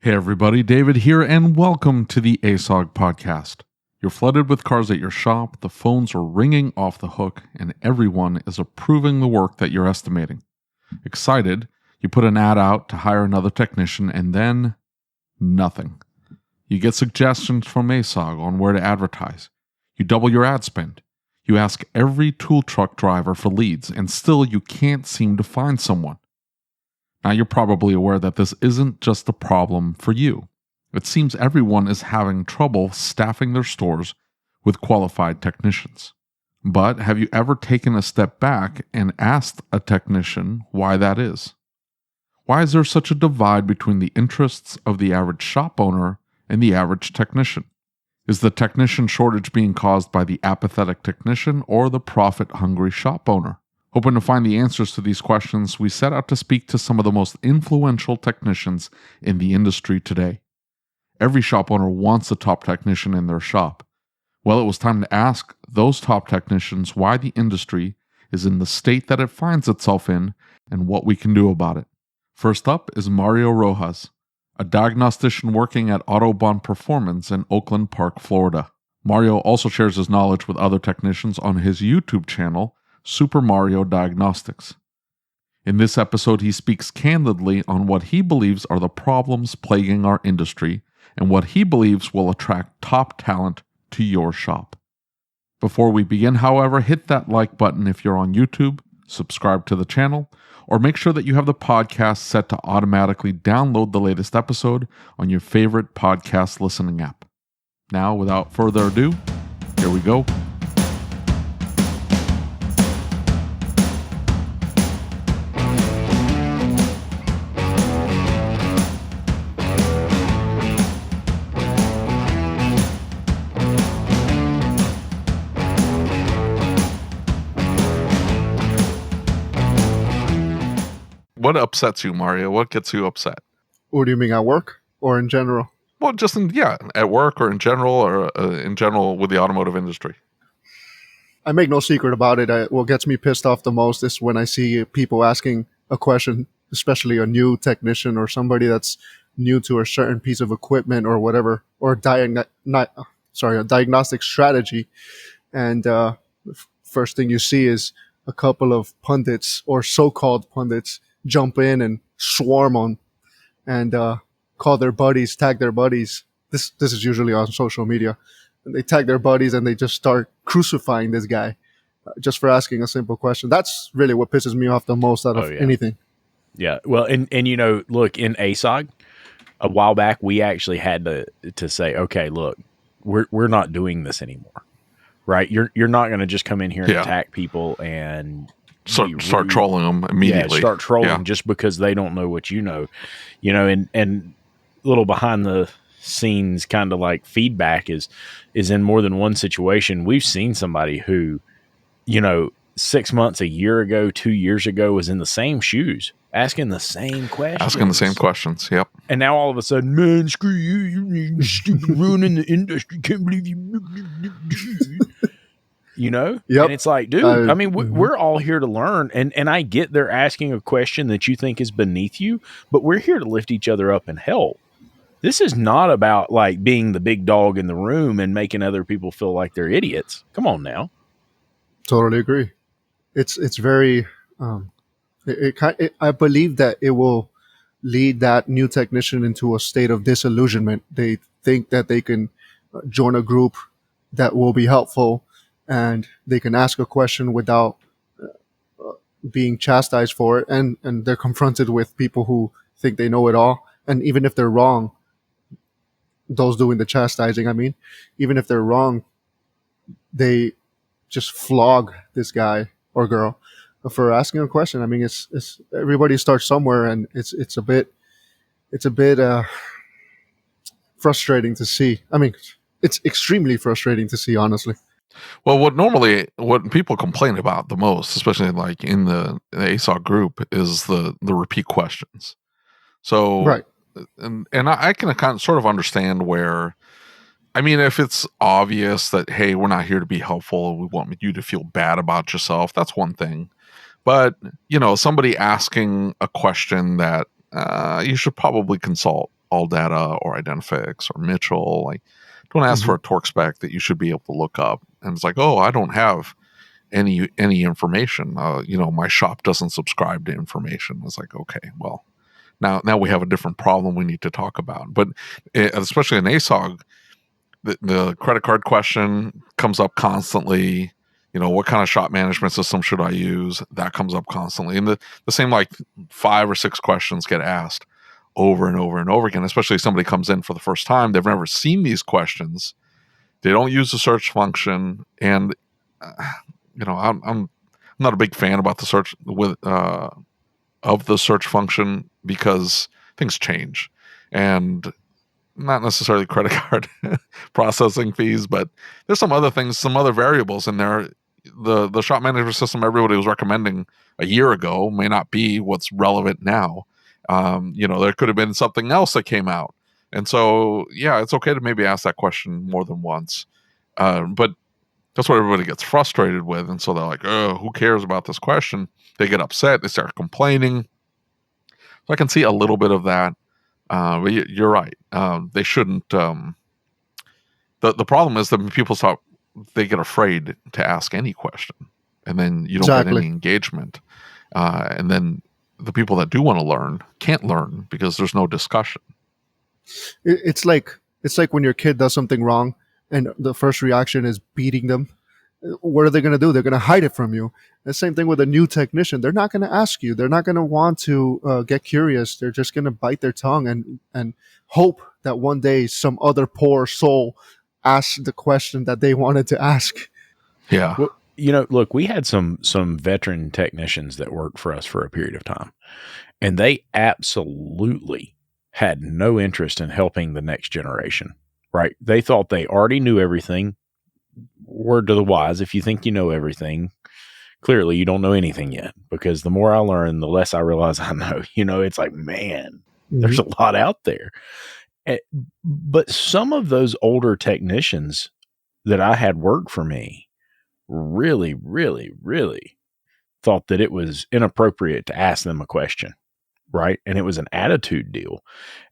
Hey everybody, David here, and welcome to the Asog Podcast. You're flooded with cars at your shop, the phones are ringing off the hook, and everyone is approving the work that you're estimating. Excited, you put an ad out to hire another technician, and then nothing. You get suggestions from Asog on where to advertise. You double your ad spend. You ask every tool truck driver for leads, and still you can't seem to find someone. Now, you're probably aware that this isn't just a problem for you. It seems everyone is having trouble staffing their stores with qualified technicians. But have you ever taken a step back and asked a technician why that is? Why is there such a divide between the interests of the average shop owner and the average technician? Is the technician shortage being caused by the apathetic technician or the profit-hungry shop owner? Hoping to find the answers to these questions, we set out to speak to some of the most influential technicians in the industry today. Every shop owner wants a top technician in their shop. Well, it was time to ask those top technicians why the industry is in the state that it finds itself in and what we can do about it. First up is Mario Rojas, a diagnostician working at Autobahn Performance in Oakland Park, Florida. Mario also shares his knowledge with other technicians on his YouTube channel, Super Mario Diagnostics. In this episode, he speaks candidly on what he believes are the problems plaguing our industry and what he believes will attract top talent to your shop. Before we begin, however, hit that like button if you're on YouTube, subscribe to the channel, or make sure that you have the podcast set to automatically download the latest episode on your favorite podcast listening app. Now, without further ado, here we go. What upsets you, Mario? What gets you upset? What do you mean, at work or in general? Well, just at work or in general with the automotive industry. I make no secret about it. What gets me pissed off the most is when I see people asking a question, especially a new technician or somebody that's new to a certain piece of equipment or whatever, or a diagnostic strategy. And first thing you see is a couple of pundits or so-called pundits jump in and swarm on and call their buddies, tag their buddies. This is usually on social media. And they tag their buddies and they just start crucifying this guy just for asking a simple question. That's really what pisses me off the most out of anything. Yeah. Well, and look, in ASOG, a while back, we actually had to say, okay, look, we're not doing this anymore. Right? You're not going to just come in here and attack people and start trolling them immediately. Start trolling just because they don't know what you know. And little behind the scenes kind of like feedback is in more than one situation. We've seen somebody who, 6 months, a year ago, 2 years ago was in the same shoes, asking the same questions. Yep. And now all of a sudden, man, screw you, you stupid ruining the industry. Can't believe you. Yep. And it's like, dude, we're all here to learn. And I get they're asking a question that you think is beneath you, but we're here to lift each other up and help. This is not about like being the big dog in the room and making other people feel like they're idiots. Come on now. Totally agree. It's very, I believe that it will lead that new technician into a state of disillusionment. They think that they can join a group that will be helpful and they can ask a question without being chastised for it. And they're confronted with people who think they know it all. And even if they're wrong, those doing the chastising, even if they're wrong, they just flog this guy or girl for asking a question. It's everybody starts somewhere, and it's a bit frustrating to see. It's extremely frustrating to see, honestly. Well, what people complain about the most, especially like in the ASOG group, is the repeat questions. So, right. And I can kind of sort of understand where, if it's obvious that, hey, we're not here to be helpful, we want you to feel bad about yourself, that's one thing. But, somebody asking a question that you should probably consult All Data or Identifix or Mitchell. Like, don't ask for a torque spec that you should be able to look up. And it's like, oh, I don't have any information. My shop doesn't subscribe to information. It's like, okay, well, now we have a different problem we need to talk about. But especially in ASOG, the credit card question comes up constantly. What kind of shop management system should I use? That comes up constantly. And the same like 5 or 6 questions get asked over and over and over again, especially if somebody comes in for the first time. They've never seen these questions. They don't use the search function. And, I'm not a big fan about the search of the search function because things change. And not necessarily credit card processing fees, but there's some other things, some other variables in there. The shop management system everybody was recommending a year ago may not be what's relevant now. There could have been something else that came out. And so, yeah, it's okay to maybe ask that question more than once. But that's what everybody gets frustrated with. And so they're like, oh, who cares about this question? They get upset. They start complaining. So I can see a little bit of that. But you're right. They shouldn't. The problem is that people they get afraid to ask any question, and then you don't get any engagement. And then the people that do want to learn can't learn because there's no discussion. It's like when your kid does something wrong, and the first reaction is beating them. What are they going to do? They're going to hide it from you. The same thing with a new technician. They're not going to ask you. They're not going to want to get curious. They're just going to bite their tongue and hope that one day some other poor soul asks the question that they wanted to ask. Yeah. Well, look, we had some veteran technicians that worked for us for a period of time, and they absolutely had no interest in helping the next generation, right? They thought they already knew everything. Word to the wise, if you think you know everything, clearly you don't know anything yet, because the more I learn, the less I realize I know. It's like, man, there's a lot out there. But some of those older technicians that I had work for me really, really, really thought that it was inappropriate to ask them a question, right? And it was an attitude deal.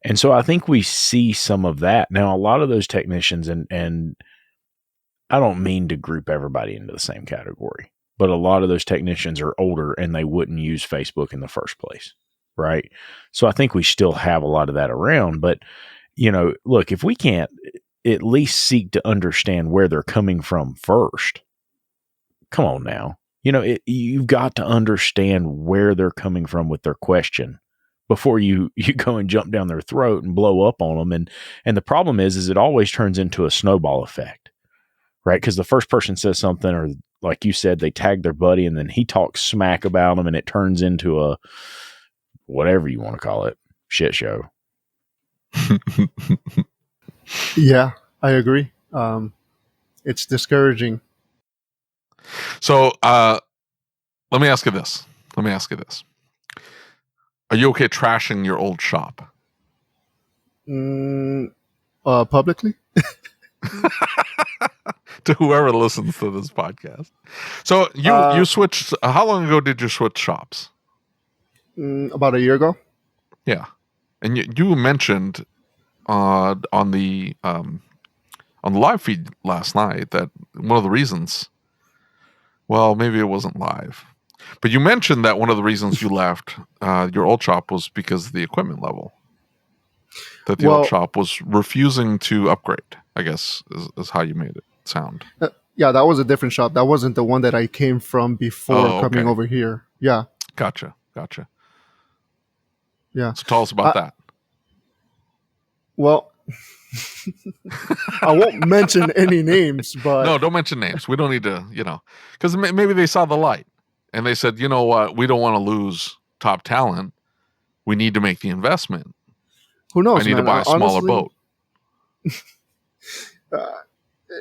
And so I think we see some of that. Now, a lot of those technicians, and I don't mean to group everybody into the same category, but a lot of those technicians are older and they wouldn't use Facebook in the first place, right? So I think we still have a lot of that around. But, look, if we can't at least seek to understand where they're coming from first, come on now. You've got to understand where they're coming from with their question before you go and jump down their throat and blow up on them. And the problem is it always turns into a snowball effect, right? Because the first person says something, or like you said, they tag their buddy and then he talks smack about them, and it turns into a, whatever you want to call it, shit show. Yeah, I agree. It's discouraging. So let me ask you this. Are you okay trashing your old shop? Publicly? To whoever listens to this podcast. So you switched. How long ago did you switch shops? About a year ago. Yeah, and you mentioned on the live feed last night that one of the reasons. Well, maybe it wasn't live, but you mentioned that one of the reasons you left your old shop was because of the equipment level. That the old shop was refusing to upgrade, I guess, is how you made it sound. Yeah, that was a different shop. That wasn't the one that I came from before coming over here. Yeah. Gotcha. Yeah. So tell us about that. Well, I won't mention any names, but... No, don't mention names. We don't need to, because maybe they saw the light and they said, you know what, we don't want to lose top talent. We need to make the investment. Who knows, I need to buy a smaller boat.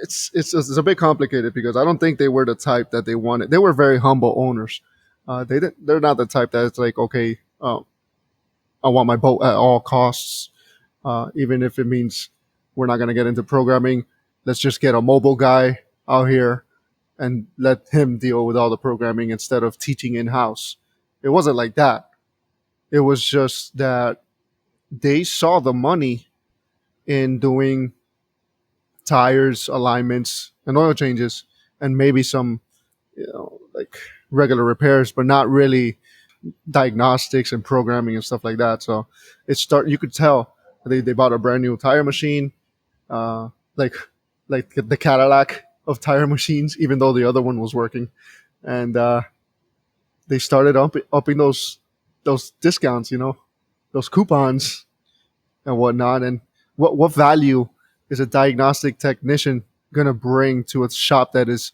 It's a bit complicated because I don't think they were the type that they wanted. They were very humble owners. They're not the type that's like, okay, I want my boat at all costs, even if it means we're not going to get into programming. Let's just get a mobile guy out here and let him deal with all the programming instead of teaching in-house. It wasn't like that. It was just that they saw the money in doing tires, alignments, and oil changes, and maybe some, like regular repairs, but not really diagnostics and programming and stuff like that. So you could tell they bought a brand new tire machine, uh, like the Cadillac of tire machines, even though the other one was working, and they started upping those discounts, those coupons and whatnot. And what value is a diagnostic technician going to bring to a shop that is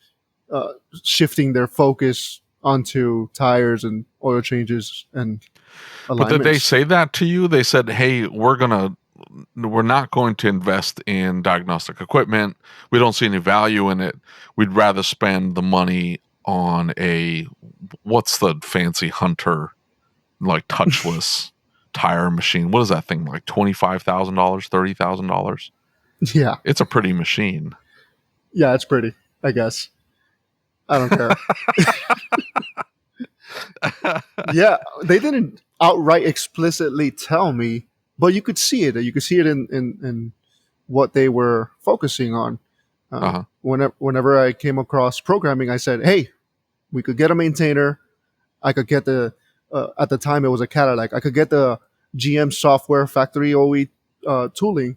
shifting their focus onto tires and oil changes and alignments? But did they say that to you? They said, "Hey, we're not going to invest in diagnostic equipment. We don't see any value in it. We'd rather spend the money on what's the fancy Hunter, like touchless tire machine? What is that thing, like $25,000, $30,000? Yeah, it's a pretty machine. Yeah, it's pretty, I guess. I don't care. Yeah, they didn't outright explicitly tell me, but you could see it. You could see it in what they were focusing on. Whenever I came across programming, I said, "Hey, we could get a maintainer. I could get at the time it was a Cadillac. I could get the GM software factory OE tooling,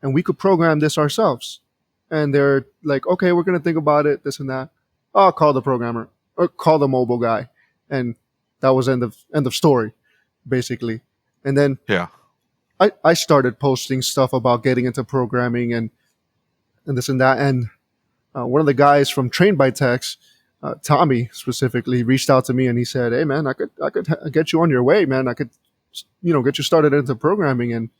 and we could program this ourselves." And they're like, "Okay, we're going to think about it, this and that. I'll call the programmer or call the mobile guy." And that was end of story, basically. And then I started posting stuff about getting into programming and this and that. And one of the guys from Trained by Techs, Tommy specifically, reached out to me and he said, "Hey man, I could get you on your way, man. I could, get you started into programming." And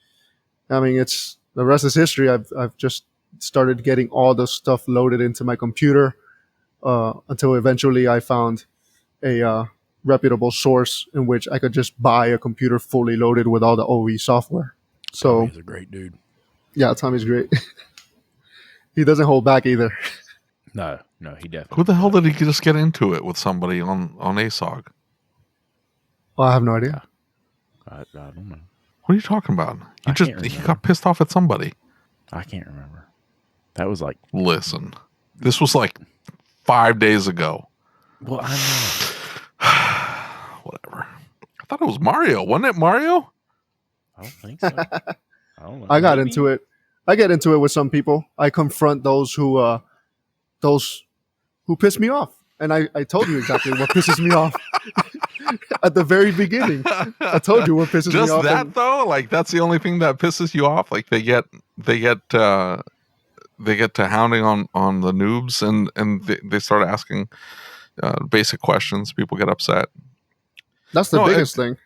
I mean, it's the rest is history. I've just started getting all the stuff loaded into my computer until eventually I found a reputable source in which I could just buy a computer fully loaded with all the OE software. So Tommy's a great dude. Yeah, Tommy's great. He doesn't hold back either. No, he definitely. Who the hell did he just get into it with somebody on Asog? I have no idea. I don't know. What are you talking about? He got pissed off at somebody. I can't remember. That was like... Listen, this was like 5 days ago. Well, I know. Whatever. I thought it was Mario. Wasn't it Mario? I don't think so. I don't know. I got into it. I get into it with some people. I confront those who piss me off. And I told you exactly what pisses me off at the very beginning. I told you what pisses me off. Just that though? Like that's the only thing that pisses you off? Like they get to hounding on the noobs and they start asking basic questions. People get upset. That's the biggest thing.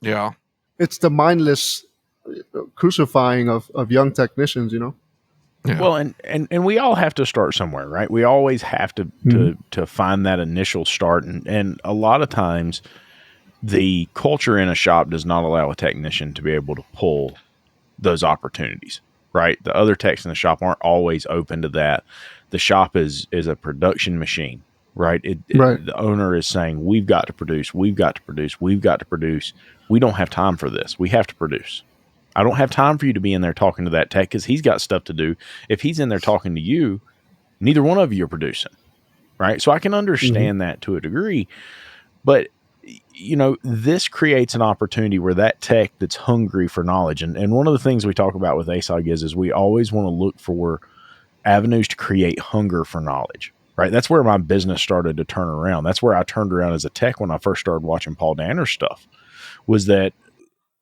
Yeah. It's the mindless crucifying of young technicians, Yeah. Well, and we all have to start somewhere, right? We always have to find that initial start. And a lot of times the culture in a shop does not allow a technician to be able to pull those opportunities, right? The other techs in the shop aren't always open to that. The shop is a production machine, right? The owner is saying, we've got to produce. We don't have time for this. We have to produce. I don't have time for you to be in there talking to that tech because he's got stuff to do. If he's in there talking to you, neither one of you are producing, right? So I can understand that to a degree, but this creates an opportunity where that tech that's hungry for knowledge. And one of the things we talk about with ASOG is we always want to look for avenues to create hunger for knowledge, right? That's where my business started to turn around. That's where I turned around as a tech when I first started watching Paul Danner's stuff, was that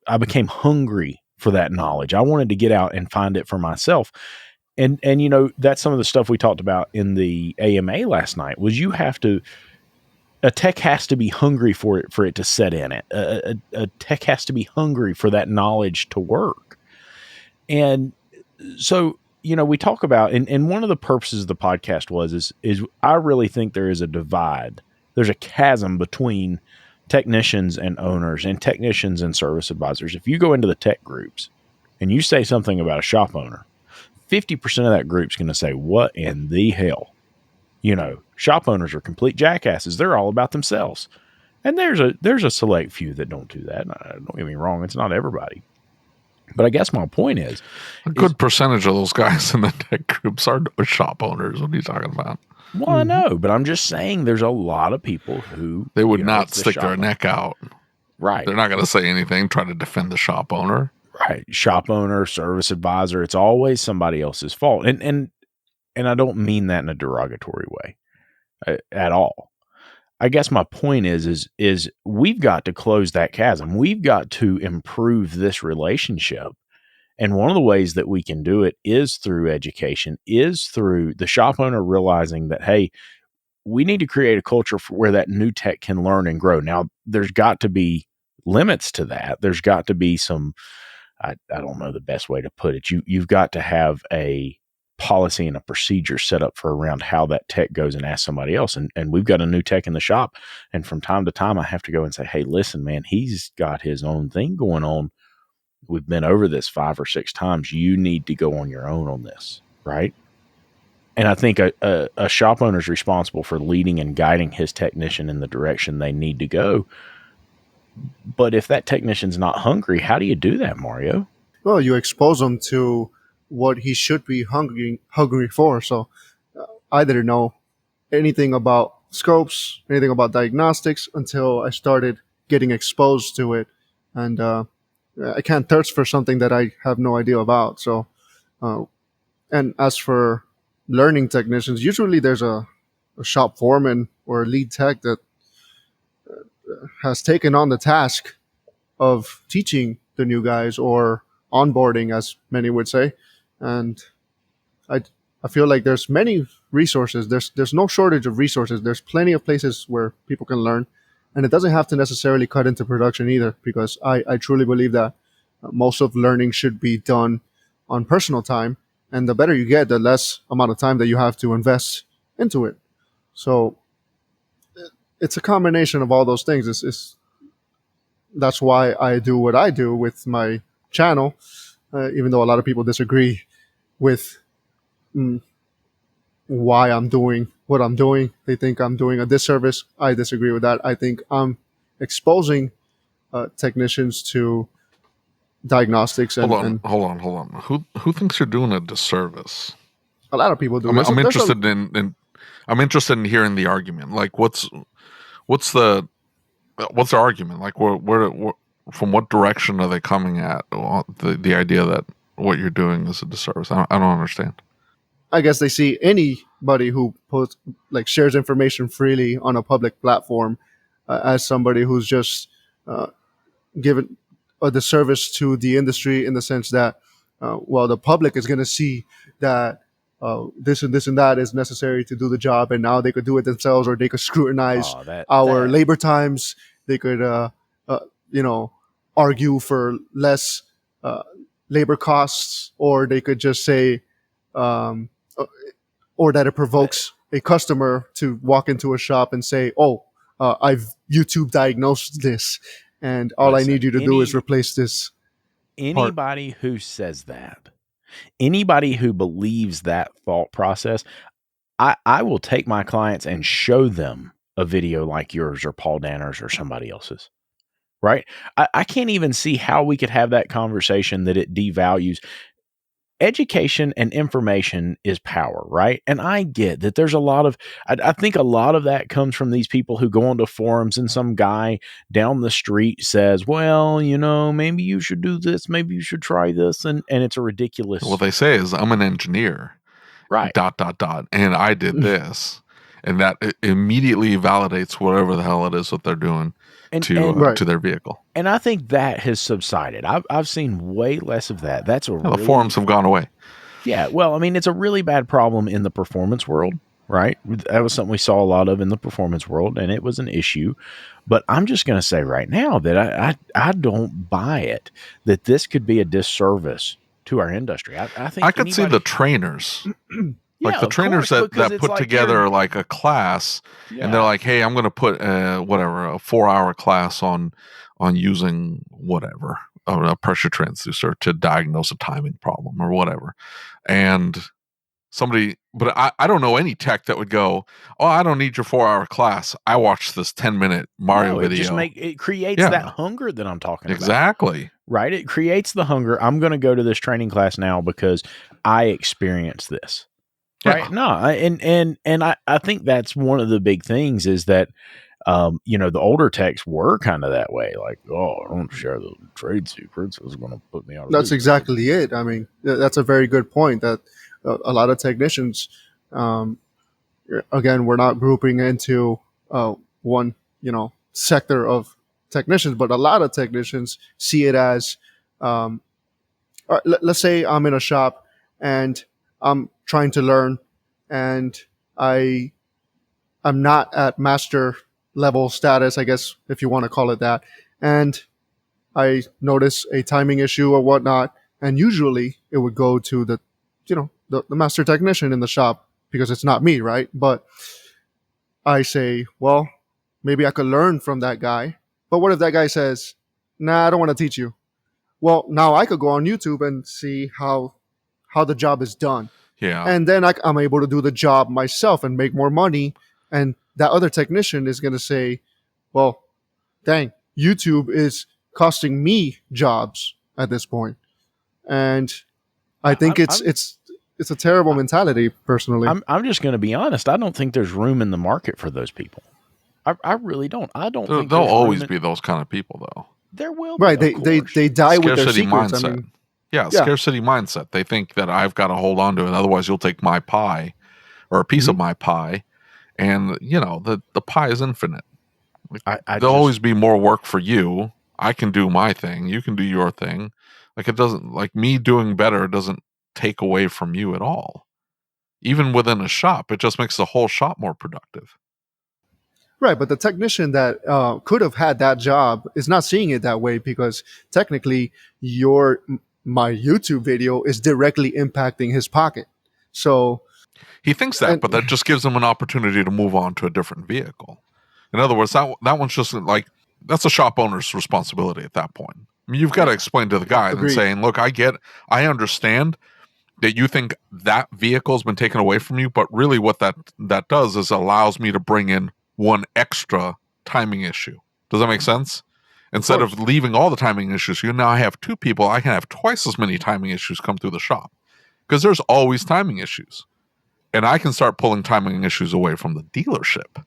I became hungry for that knowledge. I wanted to get out and find it for myself. And that's some of the stuff we talked about in the AMA last night was a tech has to be hungry for it to set in it. A tech has to be hungry for that knowledge to work. And so, we talk about, and one of the purposes of the podcast is I really think there is a divide. There's a chasm between technicians and owners and technicians and service advisors. If you go into the tech groups and you say something about a shop owner, 50% of that group's going to say, what in the hell? Shop owners are complete jackasses. They're all about themselves. And there's a select few that don't do that. Don't get me wrong. It's not everybody. But I guess my point is a good percentage of those guys in the tech groups are shop owners. What are you talking about? well, I know, but I'm just saying there's a lot of people who They would you know, not it's the stick shop their owner. neck out. Right. They're not going to say anything, try to defend the shop owner. Right. Shop owner, service advisor. It's always somebody else's fault. And I don't mean that in a derogatory way at all. I guess my point is we've got to close that chasm. We've got to improve this relationship. And one of the ways that we can do it is through education, is through the shop owner realizing that, hey, we need to create a culture for where that new tech can learn and grow. Now, there's got to be limits to that. There's got to be some, I don't know the best way to put it. You've got to have a policy and a procedure set up for around how that tech goes and ask somebody else. And we've got a new tech in the shop. And from time to time, I have to go and say, hey, listen, man, he's got his own thing going on. We've been over this 5 or 6 times. You need to go on your own on this. Right. And I think a shop owner is responsible for leading and guiding his technician in the direction they need to go. But if that technician's not hungry, how do you do that, Mario? Well, you expose him to what he should be hungry for. So I didn't know anything about scopes, anything about diagnostics until I started getting exposed to it. And I can't thirst for something that I have no idea about. So, and as for learning technicians, usually there's a shop foreman or a lead tech that has taken on the task of teaching the new guys or onboarding, as many would say. And I feel like there's many resources. There's no shortage of resources. There's plenty of places where people can learn. And it doesn't have to necessarily cut into production either, because I truly believe that most of learning should be done on personal time. And the better you get, the less amount of time that you have to invest into it. So it's a combination of all those things. That's why I do what I do with my channel, even though a lot of people disagree with why I'm doing what I'm doing. They think I'm doing a disservice. I disagree with that. I think I'm exposing technicians to diagnostics. Hold on. Who thinks you're doing a disservice? A lot of people do. I'm interested I'm interested in hearing the argument. Like, what's the argument? Like, where from what direction are they coming at? The idea that what you're doing is a disservice. I don't understand. I guess they see anybody who shares information freely on a public platform as somebody who's just given a disservice to the industry, in the sense that, the public is going to see that this and this and that is necessary to do the job, and now they could do it themselves, or they could scrutinize our labor times. They could, argue for less labor costs, or they could just say, or that it provokes a customer to walk into a shop and say, "Oh, I've YouTube diagnosed this, and all I need you to do is replace this." Anybody who says that, anybody who believes that thought process, I will take my clients and show them a video like yours or Paul Danner's or somebody else's. Right? I can't even see how we could have that conversation that it devalues. Education and information is power, right? And I get that there's a lot of, I think a lot of that comes from these people who go onto forums and some guy down the street says, well, maybe you should do this, maybe you should try this. And it's a ridiculous. What they say is, I'm an engineer. Right. ... And I did this. And that immediately validates whatever the hell it is that they're doing to their vehicle. And I think that has subsided. I've seen way less of that. The forums have gone away. Yeah, well, I mean, it's a really bad problem in the performance world, right? That was something we saw a lot of in the performance world, and it was an issue. But I'm just going to say right now that I don't buy it, that this could be a disservice to our industry. I think I could see the trainers. Like the trainers that put together like a class, and they're like, hey, I'm going to put a 4-hour class on using whatever, a pressure transducer to diagnose a timing problem or whatever. And but I don't know any tech that would go, oh, I don't need your 4-hour class. I watched this 10-minute Mario video. It creates that hunger that I'm talking about. Exactly. right? It creates the hunger. I'm going to go to this training class now because I experienced this. Right. Yeah. No, I think that's one of the big things is that, the older techs were kind of that way. Like, oh, I don't share the trade secrets. It's going to put me out of That's business. exactly it. I mean, that's a very good point that a lot of technicians, again, we're not grouping into one, sector of technicians, but a lot of technicians see it as, let's say I'm in a shop and I'm trying to learn and I'm not at master level status, I guess, if you want to call it that. And I notice a timing issue or whatnot. And usually it would go to the master technician in the shop because it's not me, right? But I say, well, maybe I could learn from that guy. But what if that guy says, nah, I don't want to teach you? Well, now I could go on YouTube and see how the job is done. Yeah. And then I'm able to do the job myself and make more money. And that other technician is going to say, well, dang, YouTube is costing me jobs at this point. And I think it's a terrible mentality, personally. I'm just going to be honest. I don't think there's room in the market for those people. I really don't. I don't think there'll always be those kind of people, though. There will be. Right. They die with their Scarcity secrets. mindset. I mean, yeah, scarcity mindset. They think that I've got to hold on to it, otherwise you'll take my pie or a piece of my pie, and the pie is infinite. There'll always be more work for you. I can do my thing. You can do your thing. Like it doesn't, like me doing better doesn't take away from you at all. Even within a shop, it just makes the whole shop more productive. Right, but the technician that could have had that job is not seeing it that way because technically my YouTube video is directly impacting his pocket. So he thinks that, but that just gives him an opportunity to move on to a different vehicle. In other words, that one's just like, that's a shop owner's responsibility at that point. I mean, you've got to explain to the guy and saying, look, I understand that you think that vehicle's been taken away from you, but really what that does is allows me to bring in one extra timing issue. Does that make sense? Instead of leaving all the timing issues, now I have two people, I can have twice as many timing issues come through the shop because there's always timing issues. And I can start pulling timing issues away from the dealership,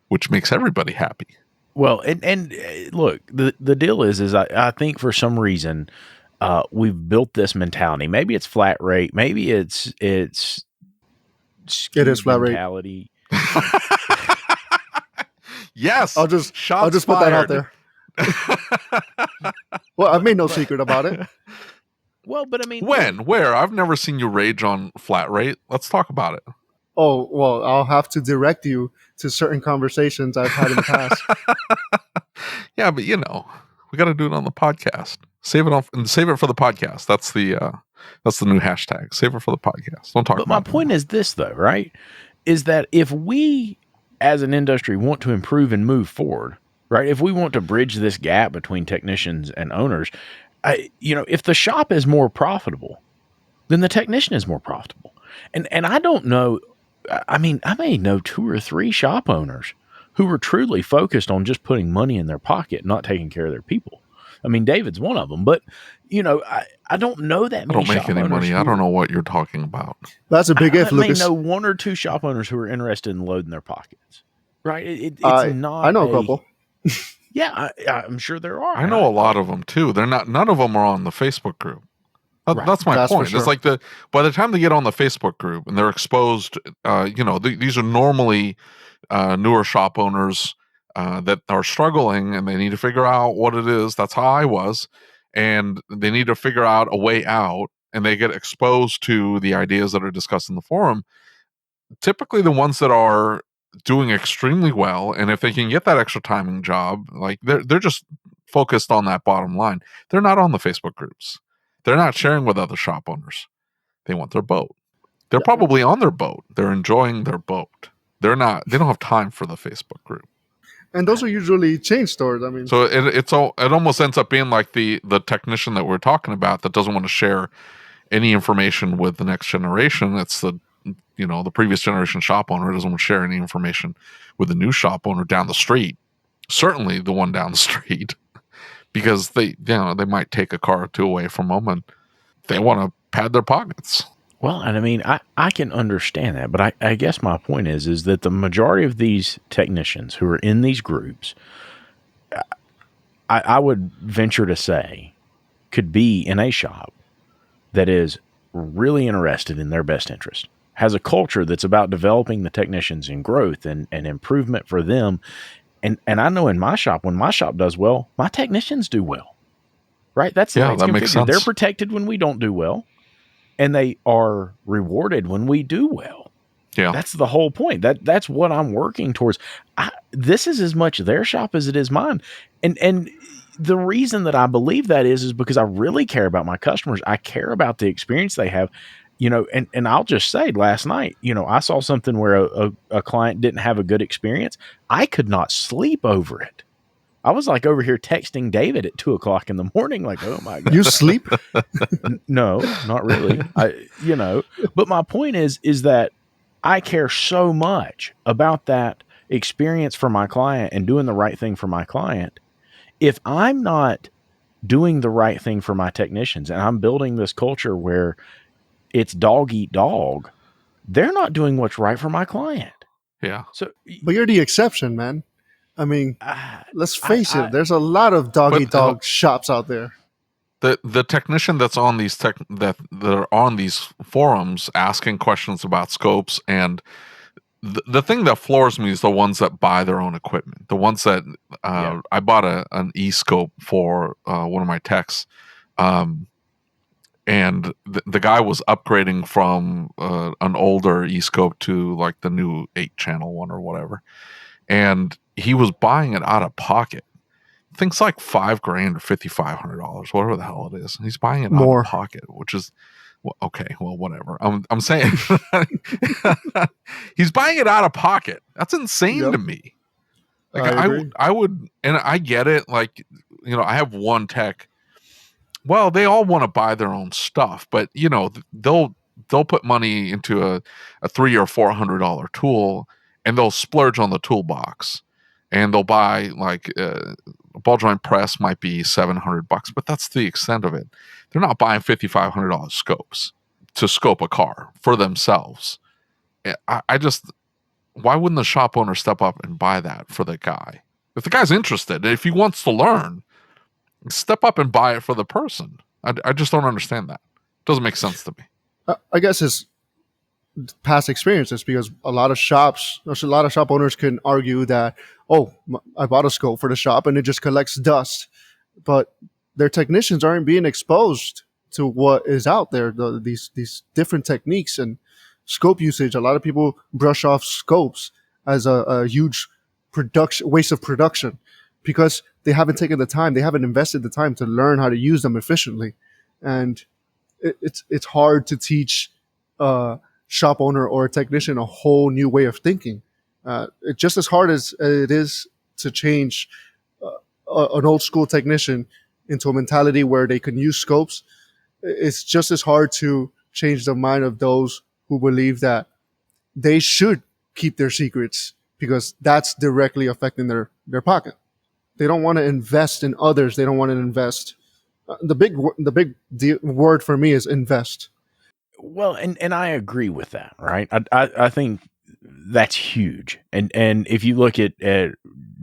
which makes everybody happy. Well, and look, the deal is I think for some reason we've built this mentality. Maybe it's flat rate. Maybe it is flat mentality. Yes, I'll just put that out there. Well, I've made no secret about it. Well, but I mean, where? I've never seen you rage on flat rate. Let's talk about it. Oh, well, I'll have to direct you to certain conversations I've had in the past. Yeah, but we got to do it on the podcast. Save it for the podcast. That's the new hashtag. Save it for the podcast. Don't talk about it. But my point is this, though, right? Is that if we as an industry want to improve and move forward, right? If we want to bridge this gap between technicians and owners, if the shop is more profitable, then the technician is more profitable. And I don't know, I mean, I may know 2 or 3 shop owners who are truly focused on just putting money in their pocket, not taking care of their people. I mean, David's one of them, but I don't know that many. I don't make any money. I don't know what you're talking about. That's a big if, Lucas. I may know 1 or 2 shop owners who are interested in loading their pockets. Right? It's not. I know a couple. Yeah, I'm sure there are. I know a lot of them too. None of them are on the Facebook group. That's my point. Sure. It's like by the time they get on the Facebook group and they're exposed, these are normally newer shop owners that are struggling and they need to figure out what it is. That's how I was. And they need to figure out a way out, and they get exposed to the ideas that are discussed in the forum. Typically the ones that are doing extremely well, and if they can get that extra timing job, like they're just focused on that bottom line. They're not on the Facebook groups. They're not sharing with other shop owners. They want their boat. They're probably on their boat. They're enjoying their boat. They don't have time for the Facebook group. And those are usually chain stores. I mean, so it almost ends up being like the technician that we're talking about that doesn't want to share any information with the next generation. It's the previous generation shop owner doesn't want to share any information with the new shop owner down the street. Certainly the one down the street, because they might take a car or two away from them and they want to pad their pockets. Well, and I mean, I can understand that, but I guess my point is that the majority of these technicians who are in these groups, I would venture to say, could be in a shop that is really interested in their best interest, has a culture that's about developing the technicians in growth and improvement for them. And I know in my shop, when my shop does well, my technicians do well, right? That's the way it's that configured. makes sense. They're protected when we don't do well, and they are rewarded when we do well. Yeah. That's the whole point. That's what I'm working towards. This is as much their shop as it is mine. And the reason that I believe that is because I really care about my customers. I care about the experience they have, and I'll just say last night, I saw something where a client didn't have a good experience. I could not sleep over it. I was like over here texting David at 2:00 in the morning, like, oh my God. You sleep? No, not really. But my point is that I care so much about that experience for my client and doing the right thing for my client. If I'm not doing the right thing for my technicians and I'm building this culture where it's dog eat dog, they're not doing what's right for my client. Yeah. So, But you're the exception, man. I mean, let's face it. There's a lot of dog eat dog shops out there. The technician that's on these that are on these forums asking questions about scopes, and the thing that floors me is the ones that buy their own equipment. The ones that I bought an e-scope for one of my techs, and the guy was upgrading from an older e-scope to like the new 8-channel one or whatever, and he was buying it out of pocket. Things like $5,000 or $5,500, whatever the hell it is. He's buying it out of pocket, which is whatever. I'm saying he's buying it out of pocket. That's insane to me. Like I would, and I get it. Like, I have one tech. Well, they all want to buy their own stuff, but they'll put money into a $300 or $400 tool, and they'll splurge on the toolbox, and they'll buy like a ball joint press might be $700, but that's the extent of it. They're not buying $5,500 scopes to scope a car for themselves. I just, why wouldn't the shop owner step up and buy that for the guy? If the guy's interested, if he wants to learn, step up and buy it for the person. I just don't understand that. It doesn't make sense to me. I guess it's past experiences, because a lot of shop owners can argue that, I bought a scope for the shop and it just collects dust, but their technicians aren't being exposed to what is out there, these different techniques and scope usage. A lot of people brush off scopes as a huge waste of production because they haven't taken the time, they haven't invested the time to learn how to use them efficiently. And it's hard to teach shop owner or a technician a whole new way of thinking. It's just as hard as it is to change an old school technician into a mentality where they can use scopes. It's just as hard to change the mind of those who believe that they should keep their secrets because that's directly affecting their pocket. They don't want to invest in others. They don't want to invest. The big word for me is invest. Well, and I agree with that, right? I think that's huge. And if you look at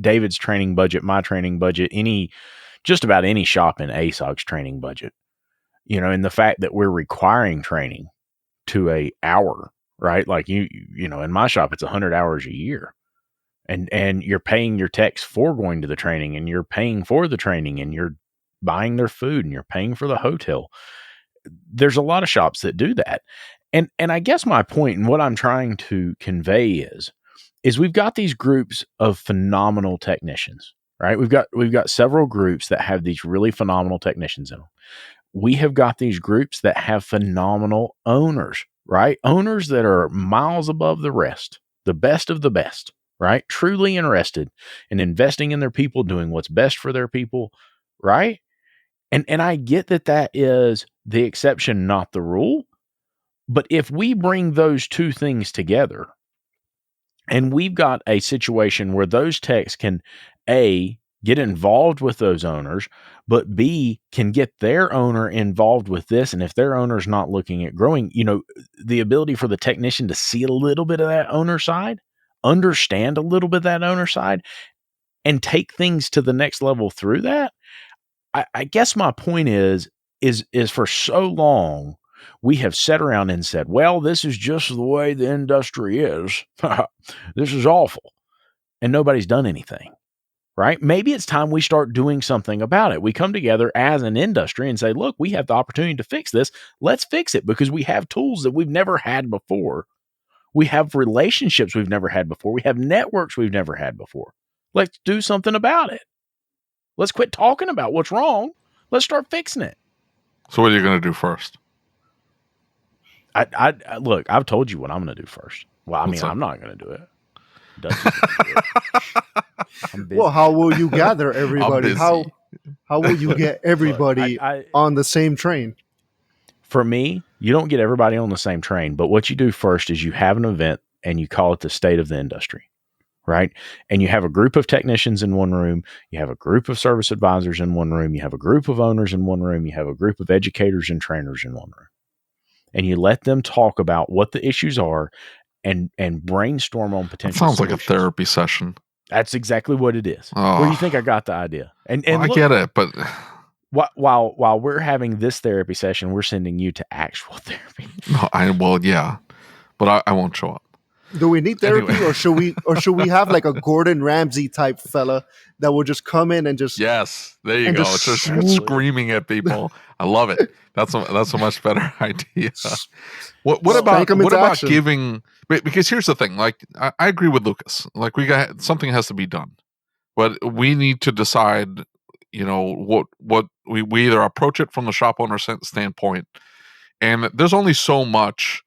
David's training budget, my training budget, just about any shop in ASOG's training budget, and the fact that we're requiring training to a hour, right? Like in my shop, it's 100 hours a year, and you're paying your techs for going to the training, and you're paying for the training, and you're buying their food, and you're paying for the hotel. There's a lot of shops that do that. And I guess my point and what I'm trying to convey is we've got these groups of phenomenal technicians, right? We've got several groups that have these really phenomenal technicians in them. We have got these groups that have phenomenal owners, right? Owners that are miles above the rest, the best of the best, right? Truly interested in investing in their people, doing what's best for their people, right? And I get that is the exception, not the rule. But if we bring those two things together and we've got a situation where those techs can, A, get involved with those owners, but B, can get their owner involved with this. And if their owner's not looking at growing, the ability for the technician to see a little bit of that owner side, understand a little bit of that owner side, and take things to the next level through that. I guess my point is for so long, we have sat around and said, well, this is just the way the industry is. This is awful. And nobody's done anything, right? Maybe it's time we start doing something about it. We come together as an industry and say, look, we have the opportunity to fix this. Let's fix it, because we have tools that we've never had before. We have relationships we've never had before. We have networks we've never had before. Let's do something about it. Let's quit talking about what's wrong. Let's start fixing it. So what are you going to do first? I look, I've told you what I'm going to do first. Well, I'm not going to do it. Dustin's gonna do it. I'm busy. Well, how will you gather everybody? How will you get everybody Look, on the same train? For me, you don't get everybody on the same train, but what you do first is you have an event and you call it the state of the industry, right? And you have a group of technicians in one room, you have a group of service advisors in one room, you have a group of owners in one room, you have a group of educators and trainers in one room. And you let them talk about what the issues are and brainstorm on potential Sounds solutions. like a therapy session. That's exactly what it is. Where do you think I got the idea? And I look, get it, but while we're having this therapy session, we're sending you to actual therapy. yeah, but I won't show up. Do we need therapy, Anyway. or should we have like a Gordon Ramsay type fella that will just come in and just Yes, there you and go. just Just swoop. screaming at people. I love it. That's a much better idea. What Spank about 'em into action. giving? Because here's the thing. Like I agree with Lucas. Like something has to be done, but we need to decide. What we either approach it from the shop owner standpoint, and there's only so much.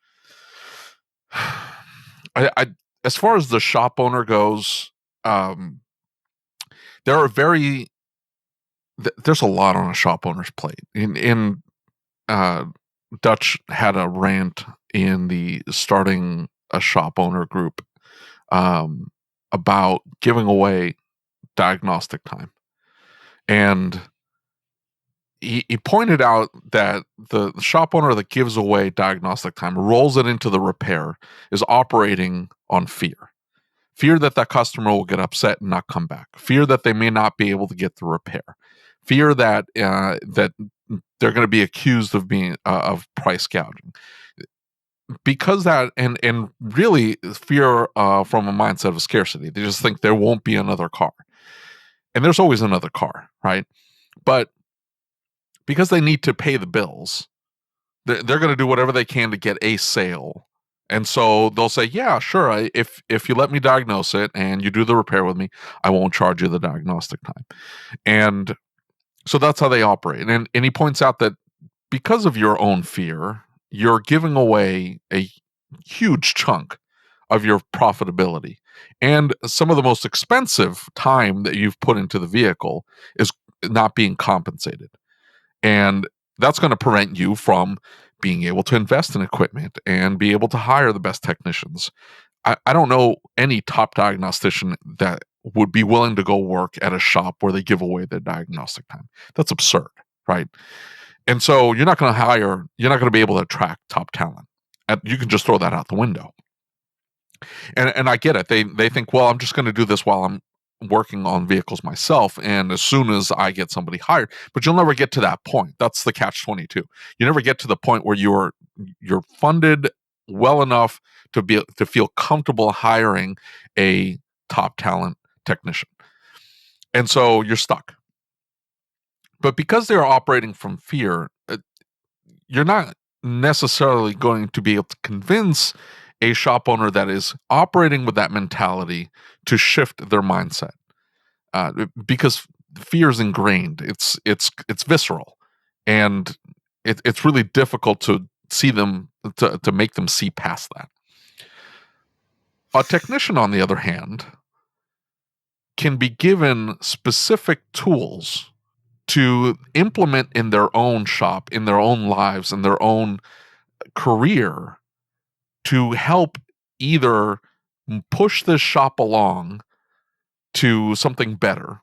I as far as the shop owner goes, there are there's a lot on a shop owner's plate. In Dutch had a rant in the starting a shop owner group about giving away diagnostic time, and he pointed out that the shop owner that gives away diagnostic time, rolls it into the repair, is operating on fear. Fear that customer will get upset and not come back. Fear that they may not be able to get the repair. Fear that that they're going to be accused of being of price gouging. Because that and really fear from a mindset of scarcity. They just think there won't be another car, and there's always another car, right? But because they need to pay the bills, they're going to do whatever they can to get a sale. And so they'll say, yeah, sure, if you let me diagnose it and you do the repair with me, I won't charge you the diagnostic time. And so that's how they operate. And he points out that because of your own fear, you're giving away a huge chunk of your profitability. And some of the most expensive time that you've put into the vehicle is not being compensated. And that's going to prevent you from being able to invest in equipment and be able to hire the best technicians. I don't know any top diagnostician that would be willing to go work at a shop where they give away their diagnostic time. That's absurd, right? And so you're not going to be able to attract top talent. You can just throw that out the window. And I get it. They think, well, I'm just going to do this while I'm working on vehicles myself, and as soon as I get somebody hired, but you'll never get to that point. That's the catch-22. You never get to the point where you're funded well enough to feel comfortable hiring a top talent technician, and so you're stuck. But because they're operating from fear, you're not necessarily going to be able to convince a shop owner that is operating with that mentality to shift their mindset, because fear is ingrained. It's visceral, and it's really difficult to see them to make them see past that. A technician, on the other hand, can be given specific tools to implement in their own shop, in their own lives, in their own career, to help either push this shop along to something better,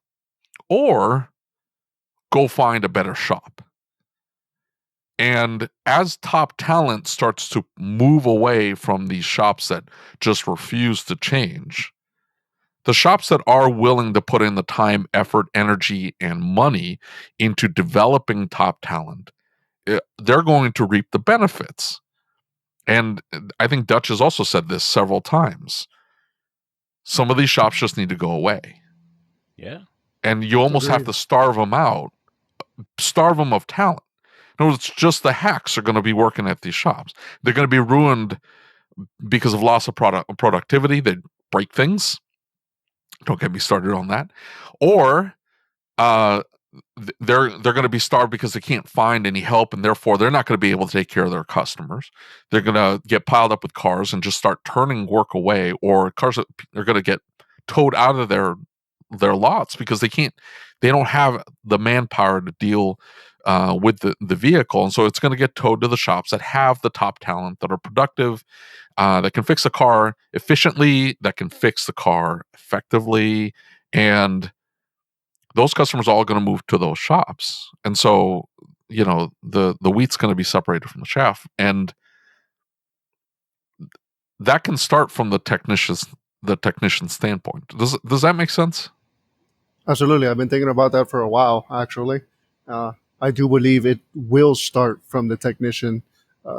or go find a better shop. And as top talent starts to move away from these shops that just refuse to change, the shops that are willing to put in the time, effort, energy, and money into developing top talent, they're going to reap the benefits. And I think Dutch has also said this several times. Some of these shops just need to go away. Yeah. And you almost have to starve them out, starve them of talent. No, it's just the hacks are going to be working at these shops. They're going to be ruined because of loss of productivity. They break things. Don't get me started on that. Or they're going to be starved because they can't find any help, and therefore they're not going to be able to take care of their customers. They're going to get piled up with cars and just start turning work away, or cars are going to get towed out of their lots because they don't have the manpower to deal with the vehicle. And so it's going to get towed to the shops that have the top talent, that are productive, that can fix a car efficiently, that can fix the car effectively. And those customers are all going to move to those shops. And so, the wheat's going to be separated from the chaff. And that can start from the technician's standpoint. Does that make sense? Absolutely. I've been thinking about that for a while, actually. I do believe it will start from the technician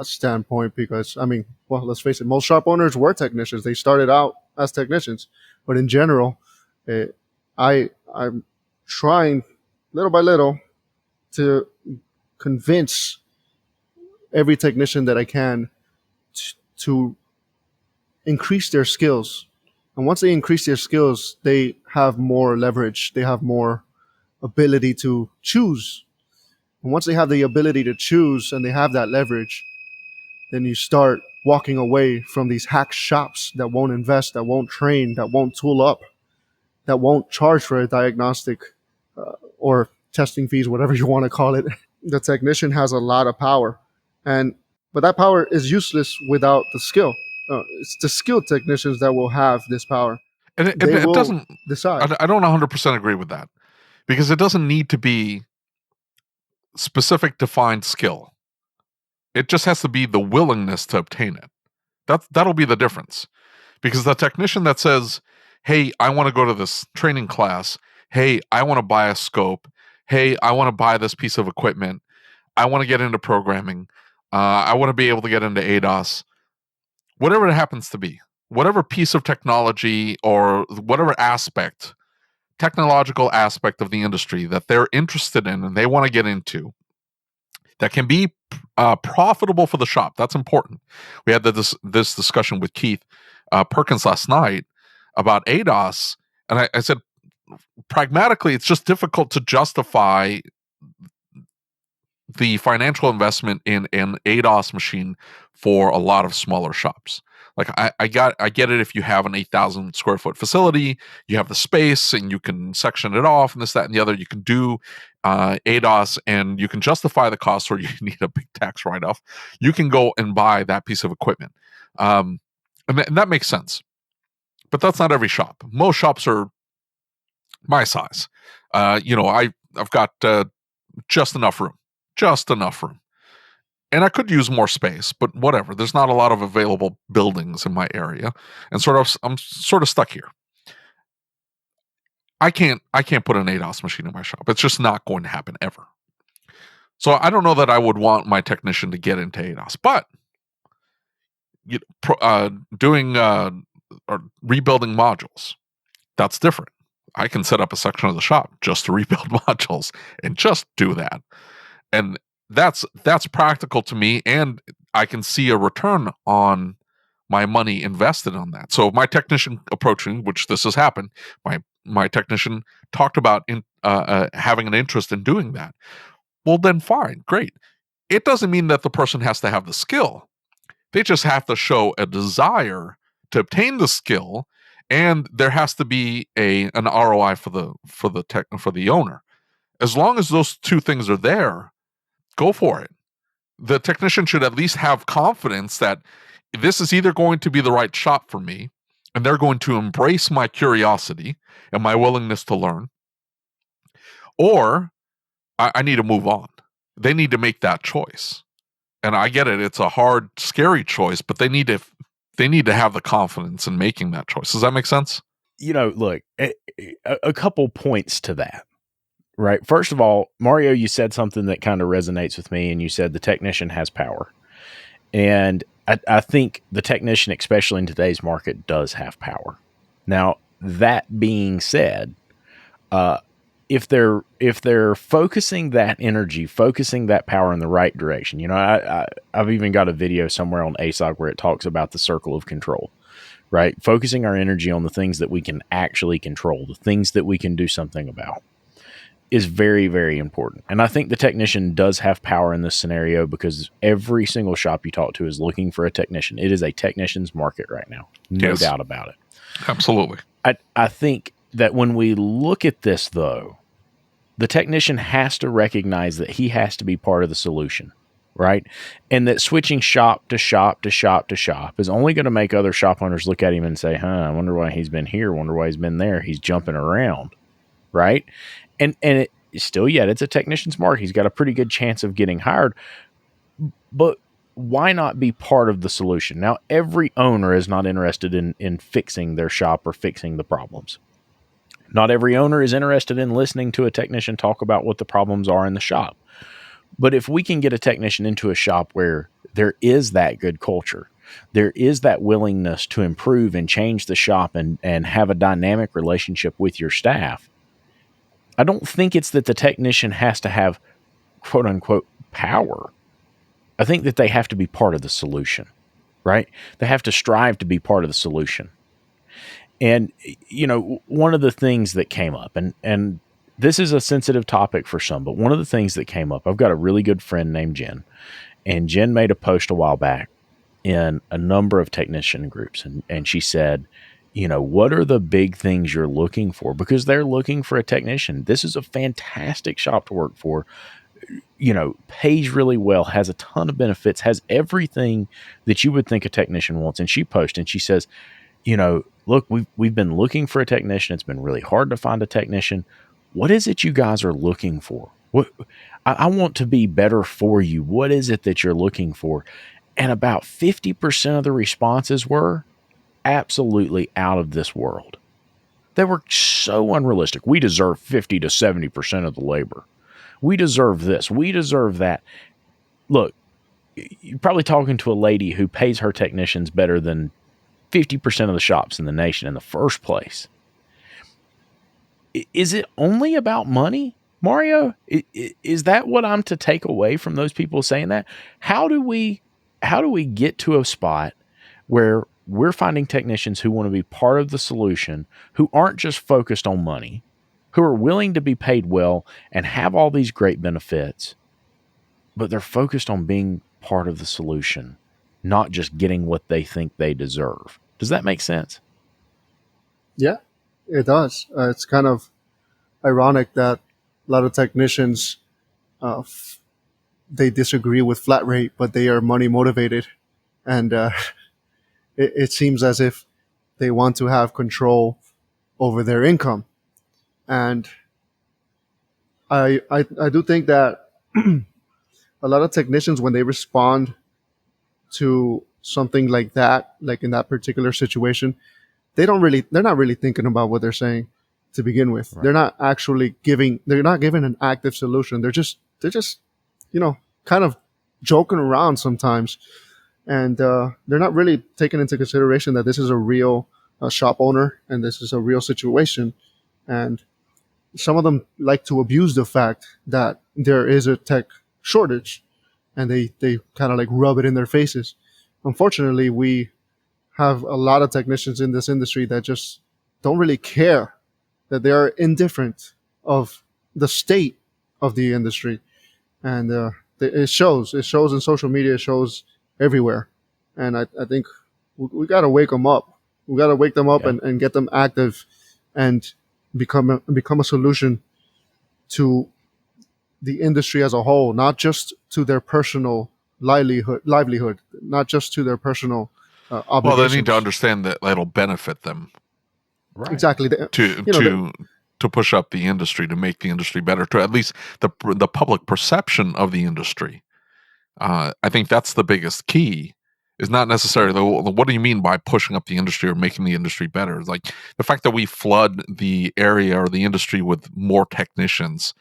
standpoint because, let's face it, most shop owners were technicians. They started out as technicians. But in general, I'm trying little by little to convince every technician that I can to increase their skills. And once they increase their skills, they have more leverage. They have more ability to choose. And once they have the ability to choose and they have that leverage, then you start walking away from these hack shops that won't invest, that won't train, that won't tool up, that won't charge for a diagnostic or testing fees, whatever you want to call it. The technician has a lot of power, but that power is useless without the skill. It's the skilled technicians that will have this power. And it will doesn't decide. I don't 100% agree with that, because it doesn't need to be specific defined skill. It just has to be the willingness to obtain it. That'll be the difference. Because the technician that says, hey, I want to go to this training class. Hey, I want to buy a scope. Hey, I want to buy this piece of equipment. I want to get into programming. I want to be able to get into ADOS. Whatever it happens to be. Whatever piece of technology or whatever technological aspect of the industry that they're interested in and they want to get into, that can be profitable for the shop. That's important. We had this discussion with Keith Perkins last night about ADOS, and I said, pragmatically, it's just difficult to justify the financial investment in an ADOS machine for a lot of smaller shops. Like I get it if you have an 8,000 square foot facility, you have the space and you can section it off and this, that, and the other. You can do ADOS and you can justify the cost, or you need a big tax write-off. You can go and buy that piece of equipment. And that makes sense. But that's not every shop. Most shops are my size. I've got just enough room. And I could use more space, but whatever. There's not a lot of available buildings in my area, and I'm sort of stuck here. I can't put an ADOS machine in my shop. It's just not going to happen ever. So I don't know that I would want my technician to get into ADOS, but doing or rebuilding modules, that's different. I can set up a section of the shop just to rebuild modules and just do that. And that's practical to me, and I can see a return on my money invested on that. So if my technician approaching, which this has happened, my technician talked about having an interest in doing that. Well, then fine, great. It doesn't mean that the person has to have the skill. They just have to show a desire to obtain the skill, and there has to be an ROI for the owner. As long as those two things are there, go for it. The technician should at least have confidence that this is either going to be the right shop for me, and they're going to embrace my curiosity and my willingness to learn, or I need to move on. They need to make that choice. And I get it. It's a hard, scary choice, but they need to have the confidence in making that choice. Does that make sense? Look, a couple points to that, right? First of all, Mario, you said something that kind of resonates with me, and you said the technician has power. And I think the technician, especially in today's market, does have power. Now, that being said, if they're focusing that energy, focusing that power in the right direction, I've even got a video somewhere on ASOG where it talks about the circle of control, right? Focusing our energy on the things that we can actually control, the things that we can do something about, is very, very important. And I think the technician does have power in this scenario because every single shop you talk to is looking for a technician. It is a technician's market right now. No doubt about it. Absolutely. I think that when we look at this, though, the technician has to recognize that he has to be part of the solution, right? And that switching shop to shop to shop to shop is only going to make other shop owners look at him and say, I wonder why he's been here, wonder why he's been there. He's jumping around, right? And it's a technician's market. He's got a pretty good chance of getting hired. But why not be part of the solution? Now, every owner is not interested in fixing their shop or fixing the problems. Not every owner is interested in listening to a technician talk about what the problems are in the shop. But if we can get a technician into a shop where there is that good culture, there is that willingness to improve and change the shop and have a dynamic relationship with your staff, I don't think it's that the technician has to have quote unquote power. I think that they have to be part of the solution, right? They have to strive to be part of the solution. And, one of the things that came up, and this is a sensitive topic for some, but one of the things that came up, I've got a really good friend named Jen, and Jen made a post a while back in a number of technician groups. And she said, what are the big things you're looking for? Because they're looking for a technician. This is a fantastic shop to work for, pays really well, has a ton of benefits, has everything that you would think a technician wants. And she posted and she says, look, we've been looking for a technician. It's been really hard to find a technician. What is it you guys are looking for? I want to be better for you. What is it that you're looking for? And about 50% of the responses were absolutely out of this world. They were so unrealistic. We deserve 50 to 70% of the labor. We deserve this. We deserve that. Look, you're probably talking to a lady who pays her technicians better than 50% of the shops in the nation in the first place. Is it only about money, Mario? Is that what I'm to take away from those people saying that? How do we get to a spot where we're finding technicians who want to be part of the solution, who aren't just focused on money, who are willing to be paid well and have all these great benefits, but they're focused on being part of the solution, not just getting what they think they deserve? Does that make sense? Yeah, it does. It's kind of ironic that a lot of technicians, they disagree with flat rate, but they are money motivated. And it seems as if they want to have control over their income. And I do think that a lot of technicians, when they respond to something like that, like in that particular situation, they're not really thinking about what they're saying to begin with. Right. They're not giving an active solution. They're just, kind of joking around sometimes. And, they're not really taking into consideration that this is a real shop owner and this is a real situation. And some of them like to abuse the fact that there is a tech shortage, and they kind of like rub it in their faces. Unfortunately, we have a lot of technicians in this industry that just don't really care, that they are indifferent of the state of the industry. And it shows in social media, it shows everywhere. And I think we got to wake them up. We got to wake them up and get them active and become a solution to the industry as a whole, not just to their personal livelihood, not just to their personal obligations. Well, they need to understand that it'll benefit them. Right. Exactly. To to push up the industry, to make the industry better, to at least the public perception of the industry. I think that's the biggest key, is not necessarily what do you mean by pushing up the industry or making the industry better? Like the fact that we flood the area or the industry with more technicians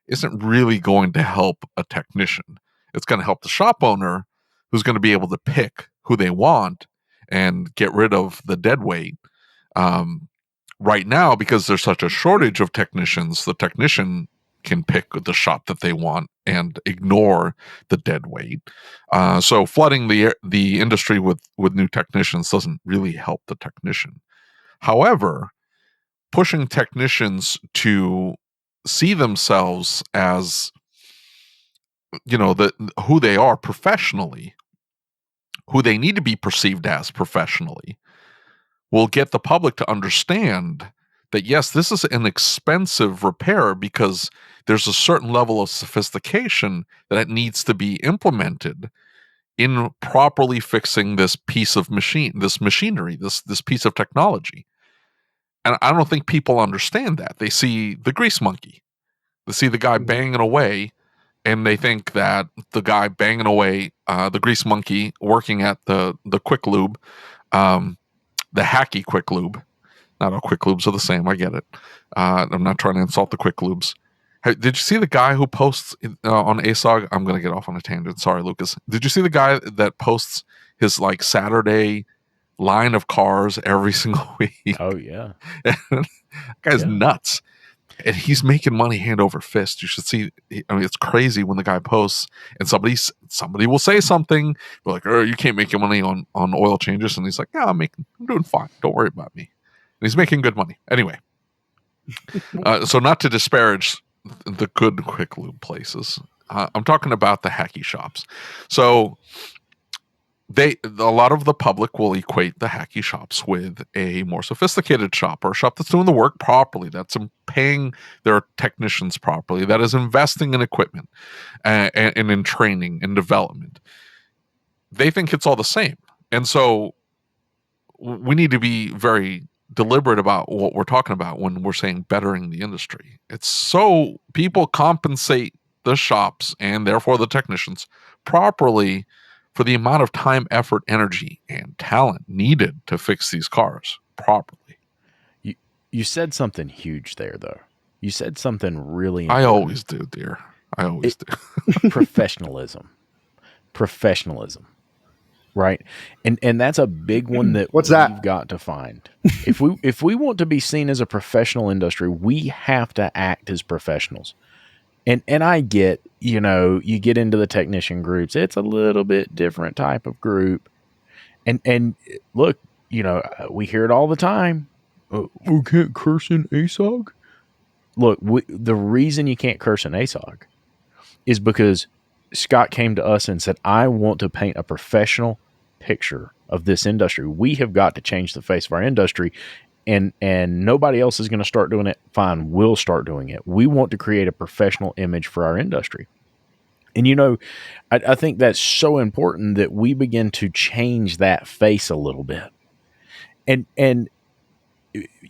isn't really going to help a technician. It's going to help the shop owner, who's going to be able to pick who they want and get rid of the dead weight. Right now, because there's such a shortage of technicians, the technician can pick the shop that they want and ignore the dead weight. So flooding the industry with new technicians doesn't really help the technician. However, pushing technicians to see themselves as, who they are professionally, who they need to be perceived as professionally, will get the public to understand that, yes, this is an expensive repair because there's a certain level of sophistication that needs to be implemented in properly fixing this piece of machinery, this piece of technology. And I don't think people understand that. They see the grease monkey. They see the guy banging away, and they think that the guy banging away, the grease monkey working at the quick lube, the hacky quick lube. Not all quick lubes are the same. I get it. I'm not trying to insult the quick lubes. Hey, did you see the guy who posts on ASOG? I'm going to get off on a tangent. Sorry, Lucas. Did you see the guy that posts his Saturday line of cars every single week? Oh, yeah. That guy's nuts. And he's making money hand over fist. You should see. I mean, it's crazy when the guy posts and somebody will say something, but like, "Oh, you can't make your money on oil changes." And he's like, "Yeah, I'm doing fine. Don't worry about me." And he's making good money anyway. So not to disparage the good quick lube places, I'm talking about the hacky shops. So a lot of the public will equate the hacky shops with a more sophisticated shop, or a shop that's doing the work properly, that's paying their technicians properly, that is investing in equipment and in training and development. They think it's all the same. And so we need to be very deliberate about what we're talking about when we're saying bettering the industry. It's so people compensate the shops and therefore the technicians properly for the amount of time, effort, energy, and talent needed to fix these cars properly. You said something huge there, though. You said something really important. I always do, dear. I always do. Professionalism. Right? And that's a big one that What's we've that? got to find. If we want to be seen as a professional industry, we have to act as professionals. And I get, you get into the technician groups, it's a little bit different type of group. And look, we hear it all the time. We can't curse in ASOG. Look, the reason you can't curse in ASOG is because Scott came to us and said, I want to paint a professional picture of this industry. We have got to change the face of our industry. And nobody else is going to start doing it. Fine, we'll start doing it. We want to create a professional image for our industry. And, I think that's so important that we begin to change that face a little bit. And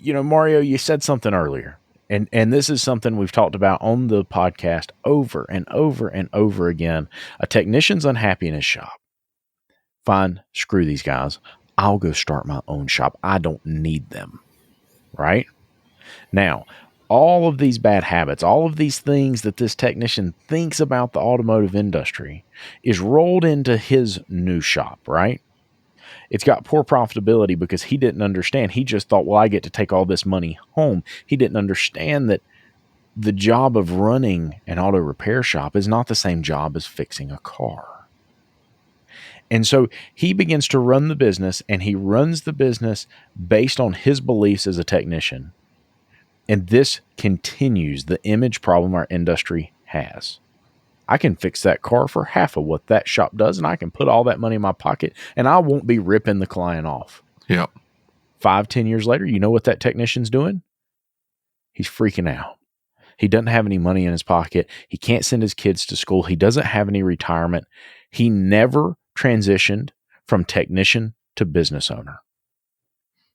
Mario, you said something earlier. And this is something we've talked about on the podcast over and over and over again. A technician's unhappy in his shop. Fine, screw these guys. I'll go start my own shop. I don't need them. Right? Now, all of these bad habits, all of these things that this technician thinks about the automotive industry is rolled into his new shop, right? It's got poor profitability because he didn't understand. He just thought, well, I get to take all this money home. He didn't understand that the job of running an auto repair shop is not the same job as fixing a car. And so he begins to run the business, and he runs the business based on his beliefs as a technician. And this continues the image problem our industry has. I can fix that car for half of what that shop does, and I can put all that money in my pocket, and I won't be ripping the client off. Yep. 5-10 years later, you know what that technician's doing? He's freaking out. He doesn't have any money in his pocket. He can't send his kids to school. He doesn't have any retirement. He never transitioned from technician to business owner.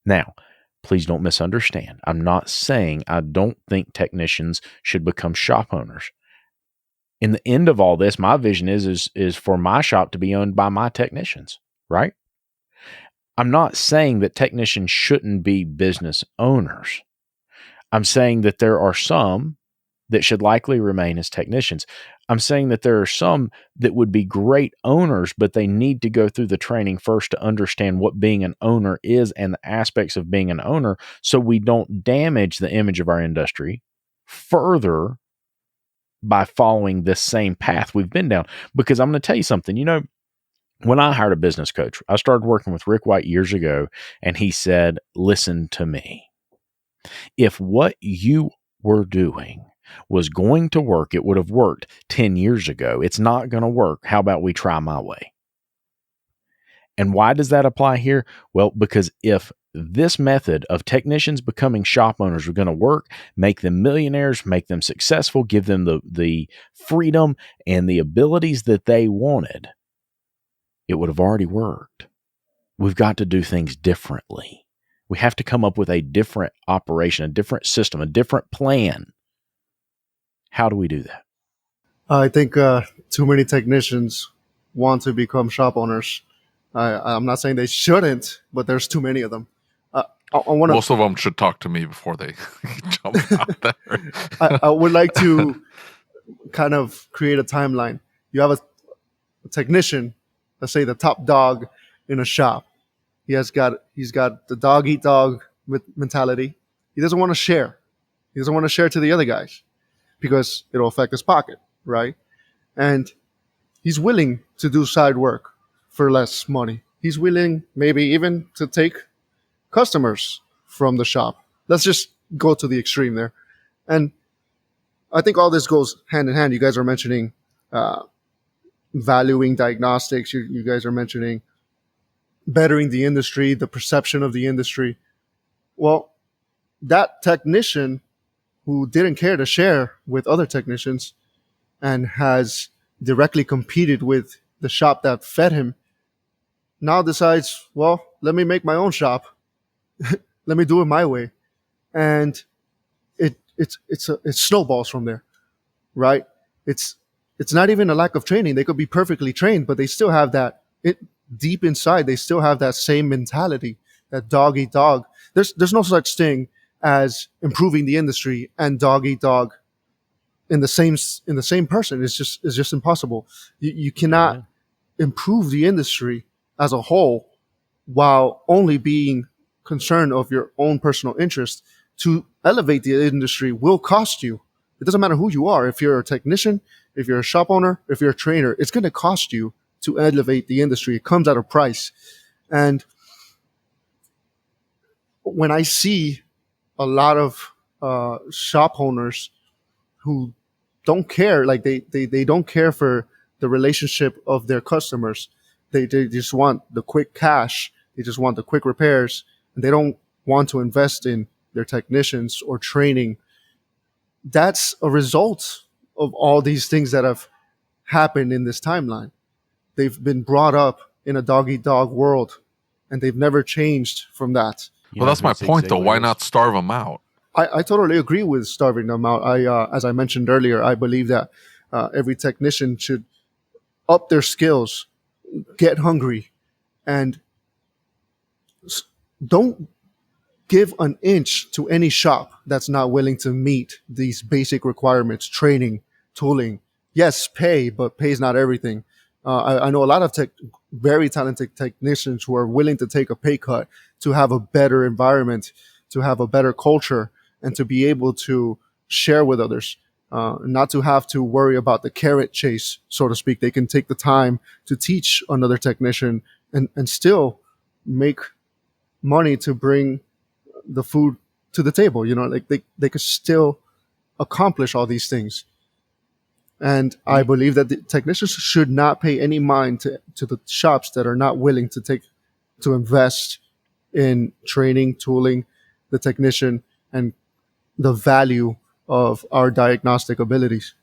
Now, Please don't misunderstand. I'm not saying I don't think technicians should become shop owners. In the end of all this, my vision is for my shop to be owned by my technicians, right? I'm not saying that technicians shouldn't be business owners. I'm saying that there are some that should likely remain as technicians. I'm saying that there are some that would be great owners, but they need to go through the training first to understand what being an owner is and the aspects of being an owner, so we don't damage the image of our industry further by following this same path we've been down. Because I'm going to tell you something, when I hired a business coach, I started working with Rick White years ago, and he said, listen to me. If what you were doing was going to work, it would have worked 10 years ago. It's not going to work. How about we try my way? And why does that apply here? Well, because if this method of technicians becoming shop owners are going to work, make them millionaires, make them successful, give them the freedom and the abilities that they wanted, it would have already worked. We've got to do things differently. We have to come up with a different operation, a different system, a different plan. How do we do that? I think too many technicians want to become shop owners. I'm not saying they shouldn't, but there's too many of them. Most of them should talk to me before they jump out there. I would like to kind of create a timeline. You have a technician, let's say the top dog in a shop. He's got the dog eat dog mentality. He doesn't want to share. He doesn't want to share to the other guys because it'll affect his pocket, right? And he's willing to do side work for less money. He's willing maybe even to take customers from the shop. Let's just go to the extreme there. And I think all this goes hand in hand. You guys are mentioning valuing diagnostics. You guys are mentioning bettering the industry, the perception of the industry. Well, that technician who didn't care to share with other technicians and has directly competed with the shop that fed him now decides, well, let me make my own shop. Let me do it my way. And it snowballs from there, right? It's not even a lack of training. They could be perfectly trained, but they still have that deep inside. They still have that same mentality, that dog eat dog. There's no such thing as improving the industry and dog eat dog in the same person. It's just impossible. You cannot improve the industry as a whole while only being concerned of your own personal interest. To elevate the industry will cost you. It doesn't matter who you are. If you're a technician, if you're a shop owner, if you're a trainer, it's going to cost you to elevate the industry. It comes at a price. And when I see a lot of shop owners who don't care, like they don't care for the relationship of their customers. They just want the quick cash. They just want the quick repairs. And they don't want to invest in their technicians or training. That's a result of all these things that have happened in this timeline. They've been brought up in a dog-eat-dog world, and they've never changed from that. Well, that's my point, though. Why not starve them out? I totally agree with starving them out. As I mentioned earlier, I believe that every technician should up their skills, get hungry, and don't give an inch to any shop that's not willing to meet these basic requirements: training, tooling. Yes, pay, but pay is not everything. I know a lot of very talented technicians who are willing to take a pay cut to have a better environment, to have a better culture, and to be able to share with others, not to have to worry about the carrot chase, so to speak. They can take the time to teach another technician and still make money to bring the food to the table. Like they could still accomplish all these things. And I believe that the technicians should not pay any mind to the shops that are not willing to invest in training, tooling the technician, and the value of our diagnostic abilities.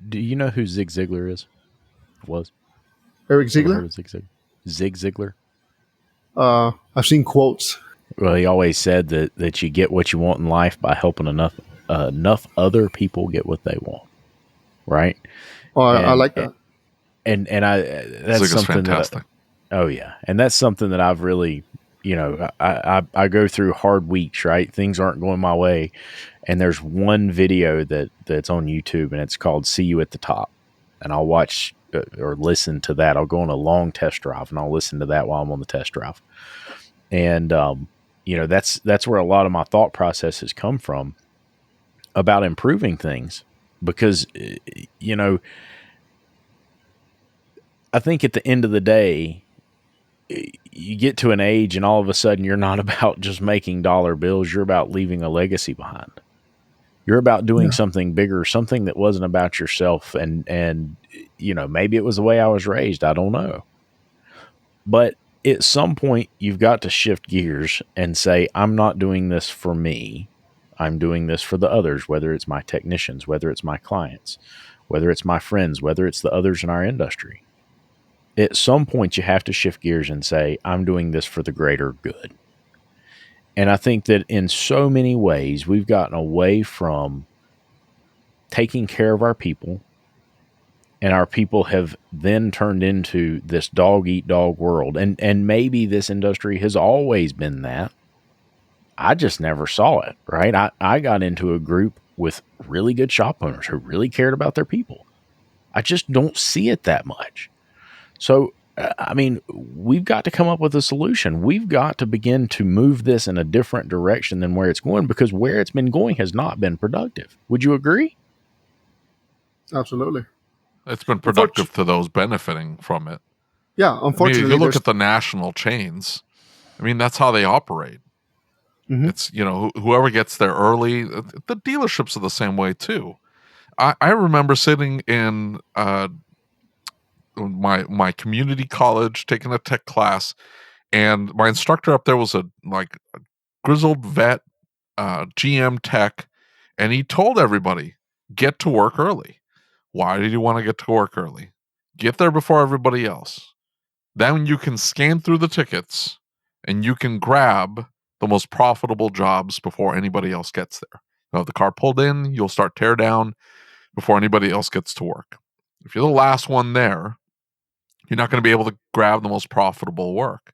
Do you know who Zig Ziglar is? Was Eric Ziegler? Zig Ziglar. I've seen quotes. Well, he always said that you get what you want in life by helping enough other people get what they want, right? Oh, I And like that. and that's Zig is something fantastic. oh yeah, and that's something that I've really, I go through hard weeks, right? Things aren't going my way, and there's one video that's on YouTube, and it's called "See You at the Top," and I'll watch or listen to that. I'll go on a long test drive, and I'll listen to that while I'm on the test drive, and that's where a lot of my thought process has come from about improving things, because I think at the end of the day, you get to an age and all of a sudden you're not about just making dollar bills. You're about leaving a legacy behind. You're about doing something bigger, something that wasn't about yourself. And maybe it was the way I was raised. I don't know. But at some point you've got to shift gears and say, I'm not doing this for me. I'm doing this for the others, whether it's my technicians, whether it's my clients, whether it's my friends, whether it's the others in our industry. At some point, you have to shift gears and say, I'm doing this for the greater good. And I think that in so many ways, we've gotten away from taking care of our people, and our people have then turned into this dog-eat-dog world. And maybe this industry has always been that. I just never saw it, right? I got into a group with really good shop owners who really cared about their people. I just don't see it that much. So, we've got to come up with a solution. We've got to begin to move this in a different direction than where it's going, because where it's been going has not been productive. Would you agree? Absolutely. It's been productive to those benefiting from it. Yeah, unfortunately. If you look at the national chains, that's how they operate. Mm-hmm. It's, whoever gets there early. The dealerships are the same way too. I remember sitting in my community college taking a tech class, and my instructor up there was a grizzled vet, GM tech, and he told everybody, get to work early. Why did you want to get to work early? Get there before everybody else. Then you can scan through the tickets and you can grab the most profitable jobs before anybody else gets there. You'll have the car pulled in, you'll start tear down before anybody else gets to work. If you're the last one there, you're not going to be able to grab the most profitable work.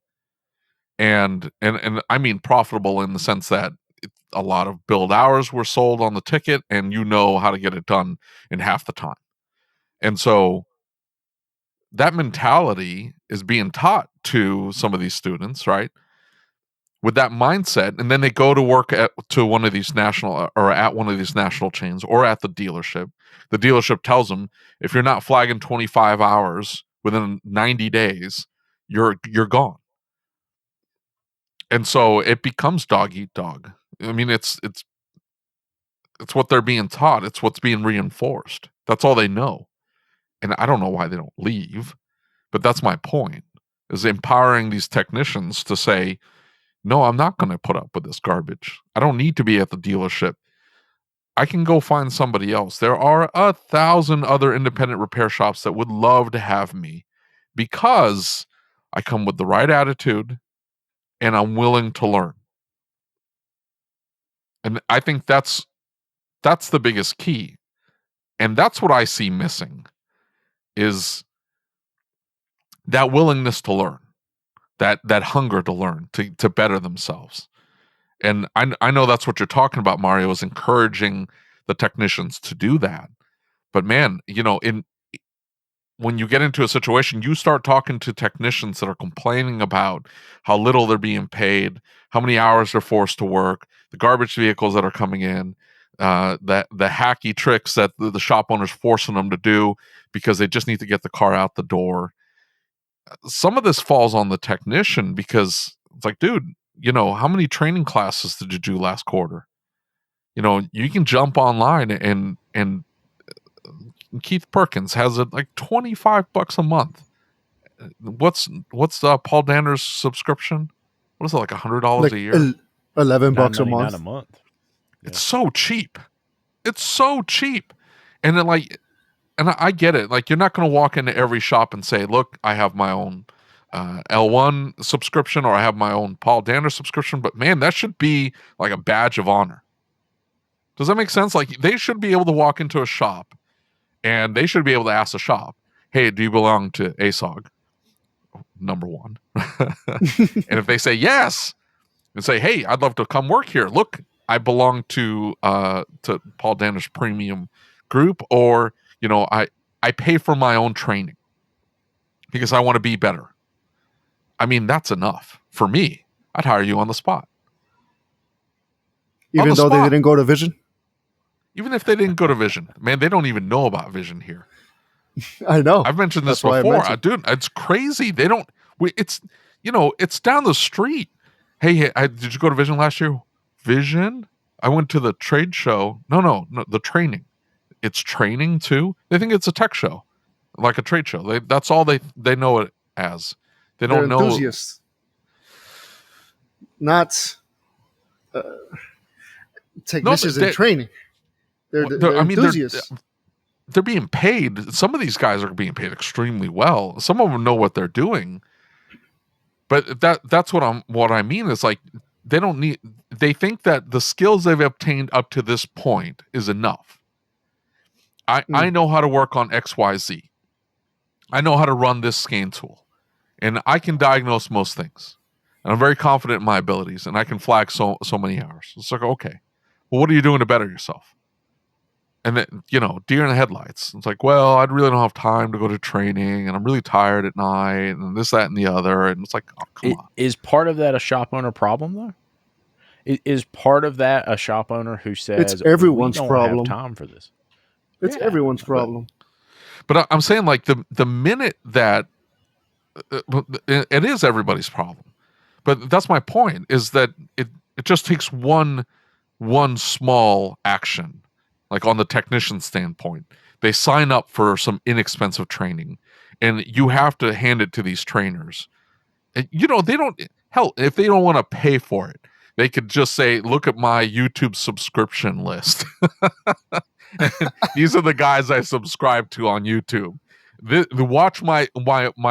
And I mean profitable in the sense that a lot of build hours were sold on the ticket, and you know how to get it done in half the time. And so that mentality is being taught to some of these students, right? With that mindset, and then they go to work at one of these national chains or at the dealership. The dealership tells them, if you're not flagging 25 hours within 90 days, you're gone. And so it becomes dog eat dog. It's what they're being taught. It's what's being reinforced. That's all they know. And I don't know why they don't leave, but that's my point, is empowering these technicians to say, no, I'm not going to put up with this garbage. I don't need to be at the dealership. I can go find somebody else. There are 1,000 other independent repair shops that would love to have me, because I come with the right attitude and I'm willing to learn. And I think that's the biggest key. And that's what I see missing, is that willingness to learn, that hunger to learn, to better themselves. And I know that's what you're talking about, Mario, is encouraging the technicians to do that. But man, when you get into a situation, you start talking to technicians that are complaining about how little they're being paid, how many hours they're forced to work, the garbage vehicles that are coming in, the hacky tricks that the shop owner's forcing them to do because they just need to get the car out the door. Some of this falls on the technician, because it's like, dude, how many training classes did you do last quarter? You can jump online and Keith Perkins has it like $25 a month. What's Paul Danner's subscription? What is it, like $100 a year? $11 a month. Yeah. It's so cheap. It's so cheap. And then and I get it. Like, you're not going to walk into every shop and say, look, I have my own L1 subscription, or I have my own Paul Danner subscription, but man, that should be like a badge of honor. Does that make sense? Like, they should be able to walk into a shop and they should be able to ask the shop, hey, do you belong to ASOG? Number one. And if they say yes, and say, hey, I'd love to come work here. Look, I belong to Paul Danner's premium group, or, you know, I pay for my own training because I want to be better. I mean, that's enough. For me, I'd hire you on the spot. Even though they didn't go to Vision? Even if they didn't go to Vision. Man, they don't even know about Vision here. I know. I've mentioned this before. Dude, it's crazy. They don't, it's, you know, it's down the street. Hey, did you go to Vision last year? Vision? I went to the trade show. No, the training. It's training too. They think it's a tech show, like a trade show. That's all they know it as. They're enthusiasts, not technicians in training. They're enthusiasts. They're being paid. Some of these guys are being paid extremely well. Some of them know what they're doing. But that's what I mean is, like, they think that the skills they've obtained up to this point is enough. I know how to work on XYZ. I know how to run this scan tool. And I can diagnose most things. And I'm very confident in my abilities. And I can flag so many hours. It's like, okay, well, what are you doing to better yourself? And then, you know, deer in the headlights. It's like, well, I really don't have time to go to training, and I'm really tired at night, and this, that, and the other. And it's like, oh, come on. Is part of that a shop owner problem, though? Is part of that a shop owner who says, it's everyone's problem. Have time for this? It's everyone's problem. But I'm saying, like, the minute that it is everybody's problem. But that's my point, is that it just takes one small action. Like, on the technician standpoint, they sign up for some inexpensive training, and you have to hand it to these trainers. And, you know, they don't, hell, if they don't want to pay for it, they could just say, look at my YouTube subscription list. These are the guys I subscribe to on YouTube. Watch my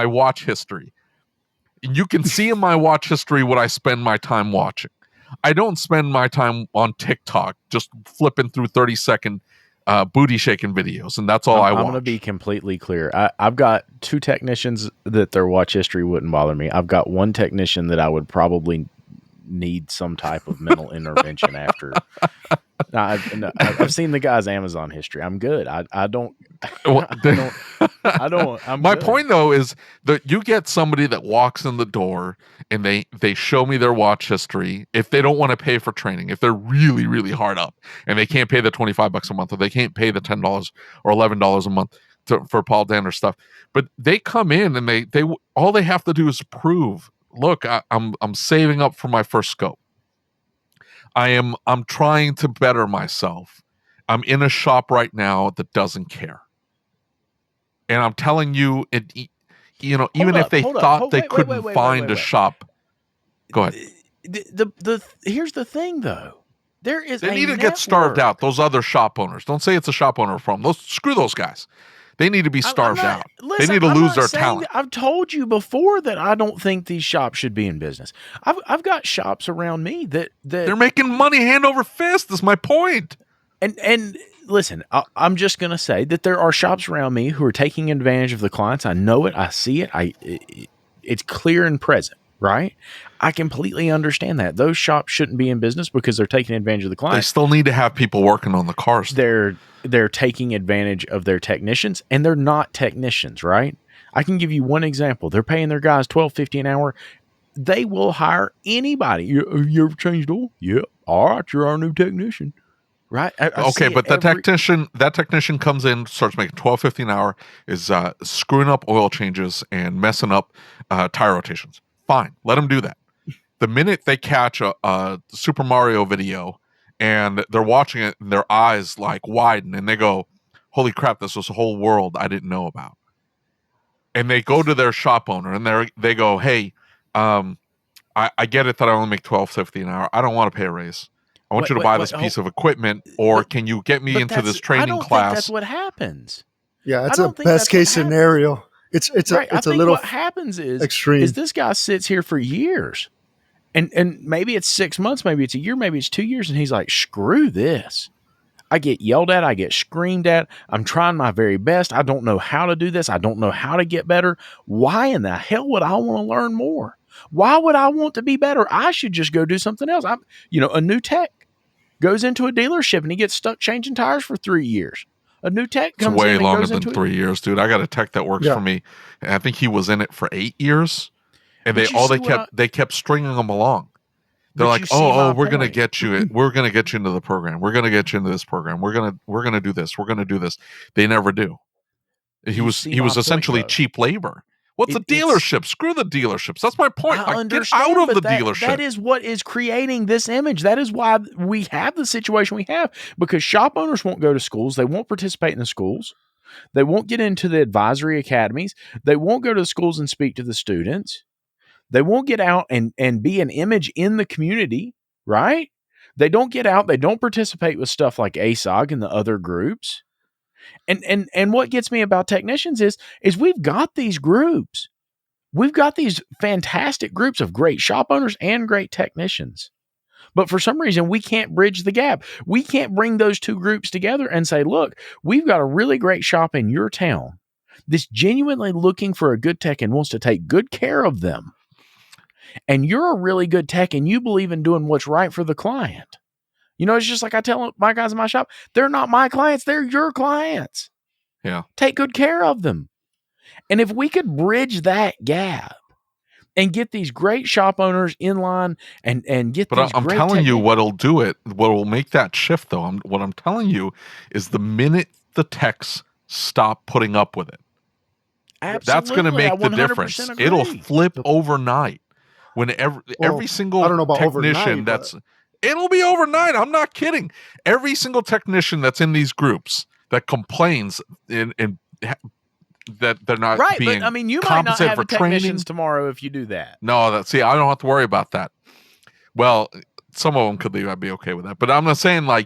watch history. You can see in my watch history what I spend my time watching. I don't spend my time on TikTok just flipping through 30-second booty shaking videos, and that's all I watch. I'm going to be completely clear. I've got two technicians that their watch history wouldn't bother me. I've got one technician that I would probably need some type of mental intervention after. I've seen the guy's Amazon history. I'm good. I don't. My point, though, is that you get somebody that walks in the door and they show me their watch history. If they don't want to pay for training, if they're really, really hard up and they can't pay the $25 a month, or they can't pay the $10 or $11 a month for Paul Danner stuff, but they come in and they all they have to do is prove, look, I'm saving up for my first scope. I'm trying to better myself. I'm in a shop right now that doesn't care. And I'm telling you, even if they thought they couldn't find a shop. Go ahead. Here's the thing, though. They need to get starved out. Those other shop owners. Don't say it's a shop owner problem. Screw those guys. They need to be starved out. Listen, they need to lose their talent. I've told you before that I don't think these shops should be in business. I've got shops around me that they're making money hand over fist. That's my point. And listen, I'm just going to say that there are shops around me who are taking advantage of the clients. I know it. I see it. It's clear and present, right? I completely understand that. Those shops shouldn't be in business because they're taking advantage of the clients. They still need to have people working on the cars. They're taking advantage of their technicians, and they're not technicians, right? I can give you one example. They're paying their guys $12.50 an hour. They will hire anybody. You ever changed oil? Yeah. All right, you're our new technician. Right. Okay, but that technician comes in, starts making $12.50 an hour, is screwing up oil changes and messing up tire rotations. Fine, let them do that. The minute they catch a Super Mario video and they're watching it, and their eyes like widen, and they go, "Holy crap! This was a whole world I didn't know about." And they go to their shop owner and they go, "Hey, I get it that I only make $12.50 an hour. I don't want to pay a raise. I want you to buy this piece of equipment, or can you get me into this training class?" Think that's what happens. Yeah, it's a best case scenario. It's right. it's I a think little what happens extreme. is this guy sits here for years, and maybe it's 6 months, maybe it's a year, maybe it's 2 years, and he's like, screw this. I get yelled at. I get screamed at. I'm trying my very best. I don't know how to do this. I don't know how to get better. Why in the hell would I want to learn more? Why would I want to be better? I should just go do something else. A new tech goes into a dealership and he gets stuck changing tires for 3 years. A new tech It's comes way in and longer goes than into 3 years, dude. I got a tech that works for me, and I think he was in it for 8 years. And they kept stringing him along. They're like, we're gonna get you. We're gonna get you into the program. We're gonna get you into this program. We're gonna do this. We're gonna do this. They never do. He was essentially cheap labor. What's a dealership? Screw the dealerships. That's my point. Get out of the dealership. That is what is creating this image. That is why we have the situation we have, because shop owners won't go to schools. They won't participate in the schools. They won't get into the advisory academies. They won't go to the schools and speak to the students. They won't get out and be an image in the community, right? They don't get out. They don't participate with stuff like ASOG and the other groups. And what gets me about technicians is we've got these groups. We've got these fantastic groups of great shop owners and great technicians. But for some reason, we can't bridge the gap. We can't bring those two groups together and say, look, we've got a really great shop in your town that's genuinely looking for a good tech and wants to take good care of them. And you're a really good tech and you believe in doing what's right for the client. It's just like I tell my guys in my shop, they're not my clients, they're your clients. Yeah. Take good care of them. And if we could bridge that gap and get these great shop owners in line and get these I'm great telling you what will make that shift, though. What I'm telling you is the minute the techs stop putting up with it, that's going to make the difference. Agree. It'll flip overnight. When every single I don't know about technician it'll be overnight. I'm not kidding. Every single technician that's in these groups that complains in that they're not being but you might not have technicians tomorrow if you do that. No, I don't have to worry about that. Well, some of them could leave. I'd be okay with that. But I'm not saying I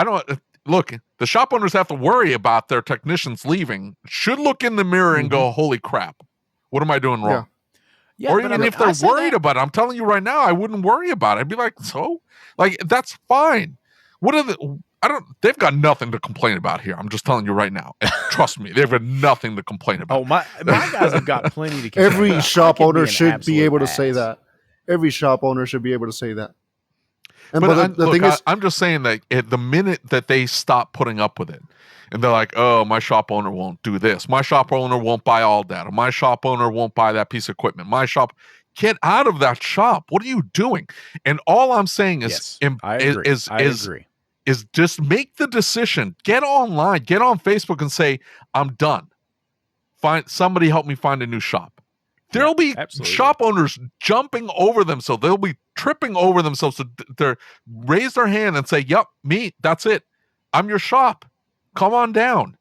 don't look. The shop owners have to worry about their technicians leaving. Should look in the mirror and go, "Holy crap, what am I doing wrong?" Yeah, or even if they're worried about it, I'm telling you right now, I wouldn't worry about it. I'd be like, that's fine. What are they've got nothing to complain about here. I'm just telling you right now. And trust me, they've got nothing to complain about. Oh, my guys have got plenty to complain Every about. shop owner should be able to say that. Every shop owner should be able to say that. But the thing is, I'm just saying that the minute that they stop putting up with it, and they're like, oh, my shop owner won't do this. My shop owner won't buy all data. My shop owner won't buy that piece of equipment. Get out of that shop. What are you doing? And all I'm saying is, I agree. Is just make the decision. Get online. Get on Facebook and say, I'm done. Somebody help me find a new shop. There'll be shop owners jumping over themselves. They'll be tripping over themselves. So they raise their hand and say, yep, me, that's it. I'm your shop. Come on down.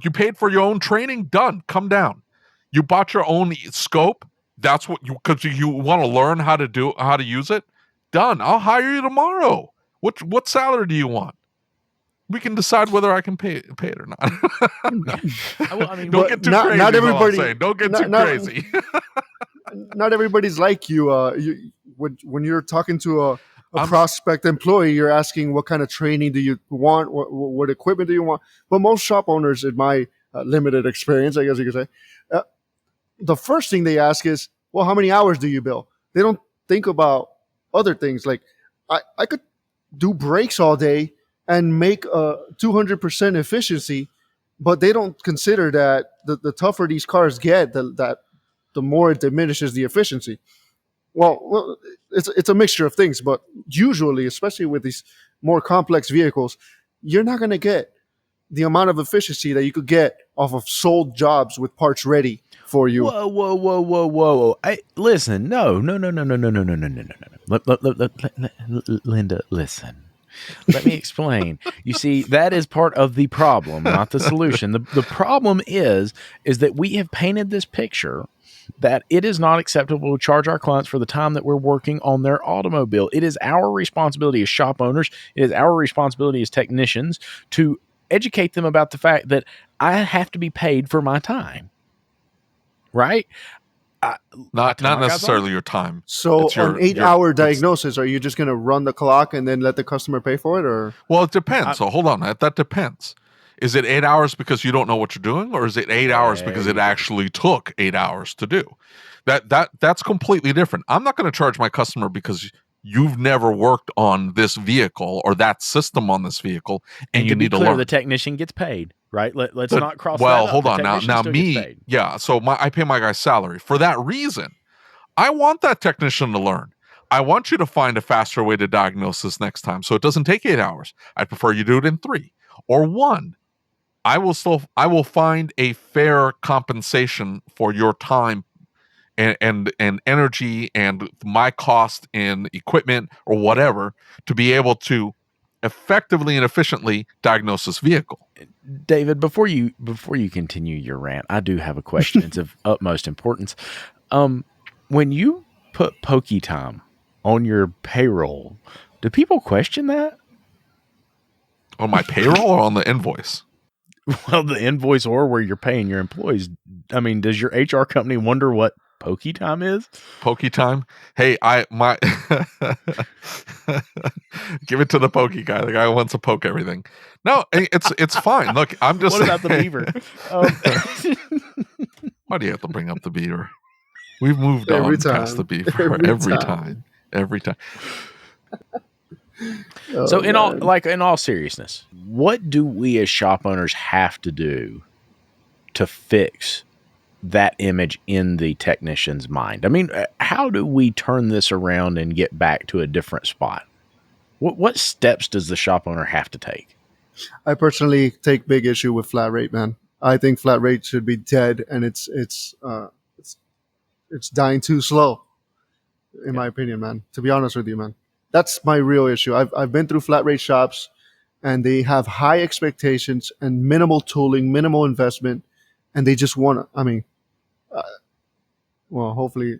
You paid for your own training? Done. Come down. You bought your own scope? That's what because you want to learn how to use it? Done. I'll hire you tomorrow. What salary do you want? We can decide whether I can pay it or not. Don't get too crazy. Not everybody. Don't get too crazy. Not everybody's like you. When you're talking to a prospect employee, you're asking what kind of training do you want? What equipment do you want? But most shop owners, in my limited experience, I guess you could say, the first thing they ask is, well, how many hours do you bill? They don't think about other things. Like I could do brakes all day and make a 200% efficiency, but they don't consider that the tougher these cars get, the more it diminishes the efficiency. Well, it's a mixture of things, but usually, especially with these more complex vehicles, you're not going to get the amount of efficiency that you could get off of sold jobs with parts ready for you. Whoa. Listen, no. Linda, listen. Let me explain. You see, that is part of the problem, not the solution. The problem is that we have painted this picture that it is not acceptable to charge our clients for the time that we're working on their automobile. It is our responsibility as shop owners, it is our responsibility as technicians to educate them about the fact that I have to be paid for my time, right? Not necessarily your time. So an 8-hour diagnosis, are you just going to run the clock and then let the customer pay for it? Or well, it depends. So hold on, that depends. Is it 8 hours because you don't know what you're doing, or is it 8 hours because it actually took 8 hours to do? That's completely different. I'm not going to charge my customer because you've never worked on this vehicle or that system on this vehicle, and you need to learn. The technician gets paid, right? Let's not cross. Well, that hold up. on now. Me, yeah. So I pay my guy's salary for that reason. I want that technician to learn. I want you to find a faster way to diagnose this next time, so it doesn't take 8 hours. I prefer you do it in 3 or 1. I will find a fair compensation for your time and energy and my cost in equipment or whatever to be able to effectively and efficiently diagnose this vehicle. David, before you continue your rant, I do have a question. It's of utmost importance. When you put pokey time on your payroll, do people question that? On my payroll or on the invoice? Well, the invoice or where you're paying your employees. I mean, does your HR company wonder what pokey time is? Pokey time? Hey, my give it to the pokey guy. The guy who wants to poke everything. No, it's fine. Look, I'm just. What about the beaver? Why do you have to bring up the beaver? We've moved on past the beaver every time. So in all seriousness, what do we as shop owners have to do to fix that image in the technician's mind? I mean, how do we turn this around and get back to a different spot? What steps does the shop owner have to take? I personally take big issue with flat rate, man. I think flat rate should be dead, and it's dying too slow, in my opinion, man. To be honest with you, man. That's my real issue. I've been through flat rate shops, and they have high expectations and minimal tooling, minimal investment, and they just want to. I mean, well, hopefully,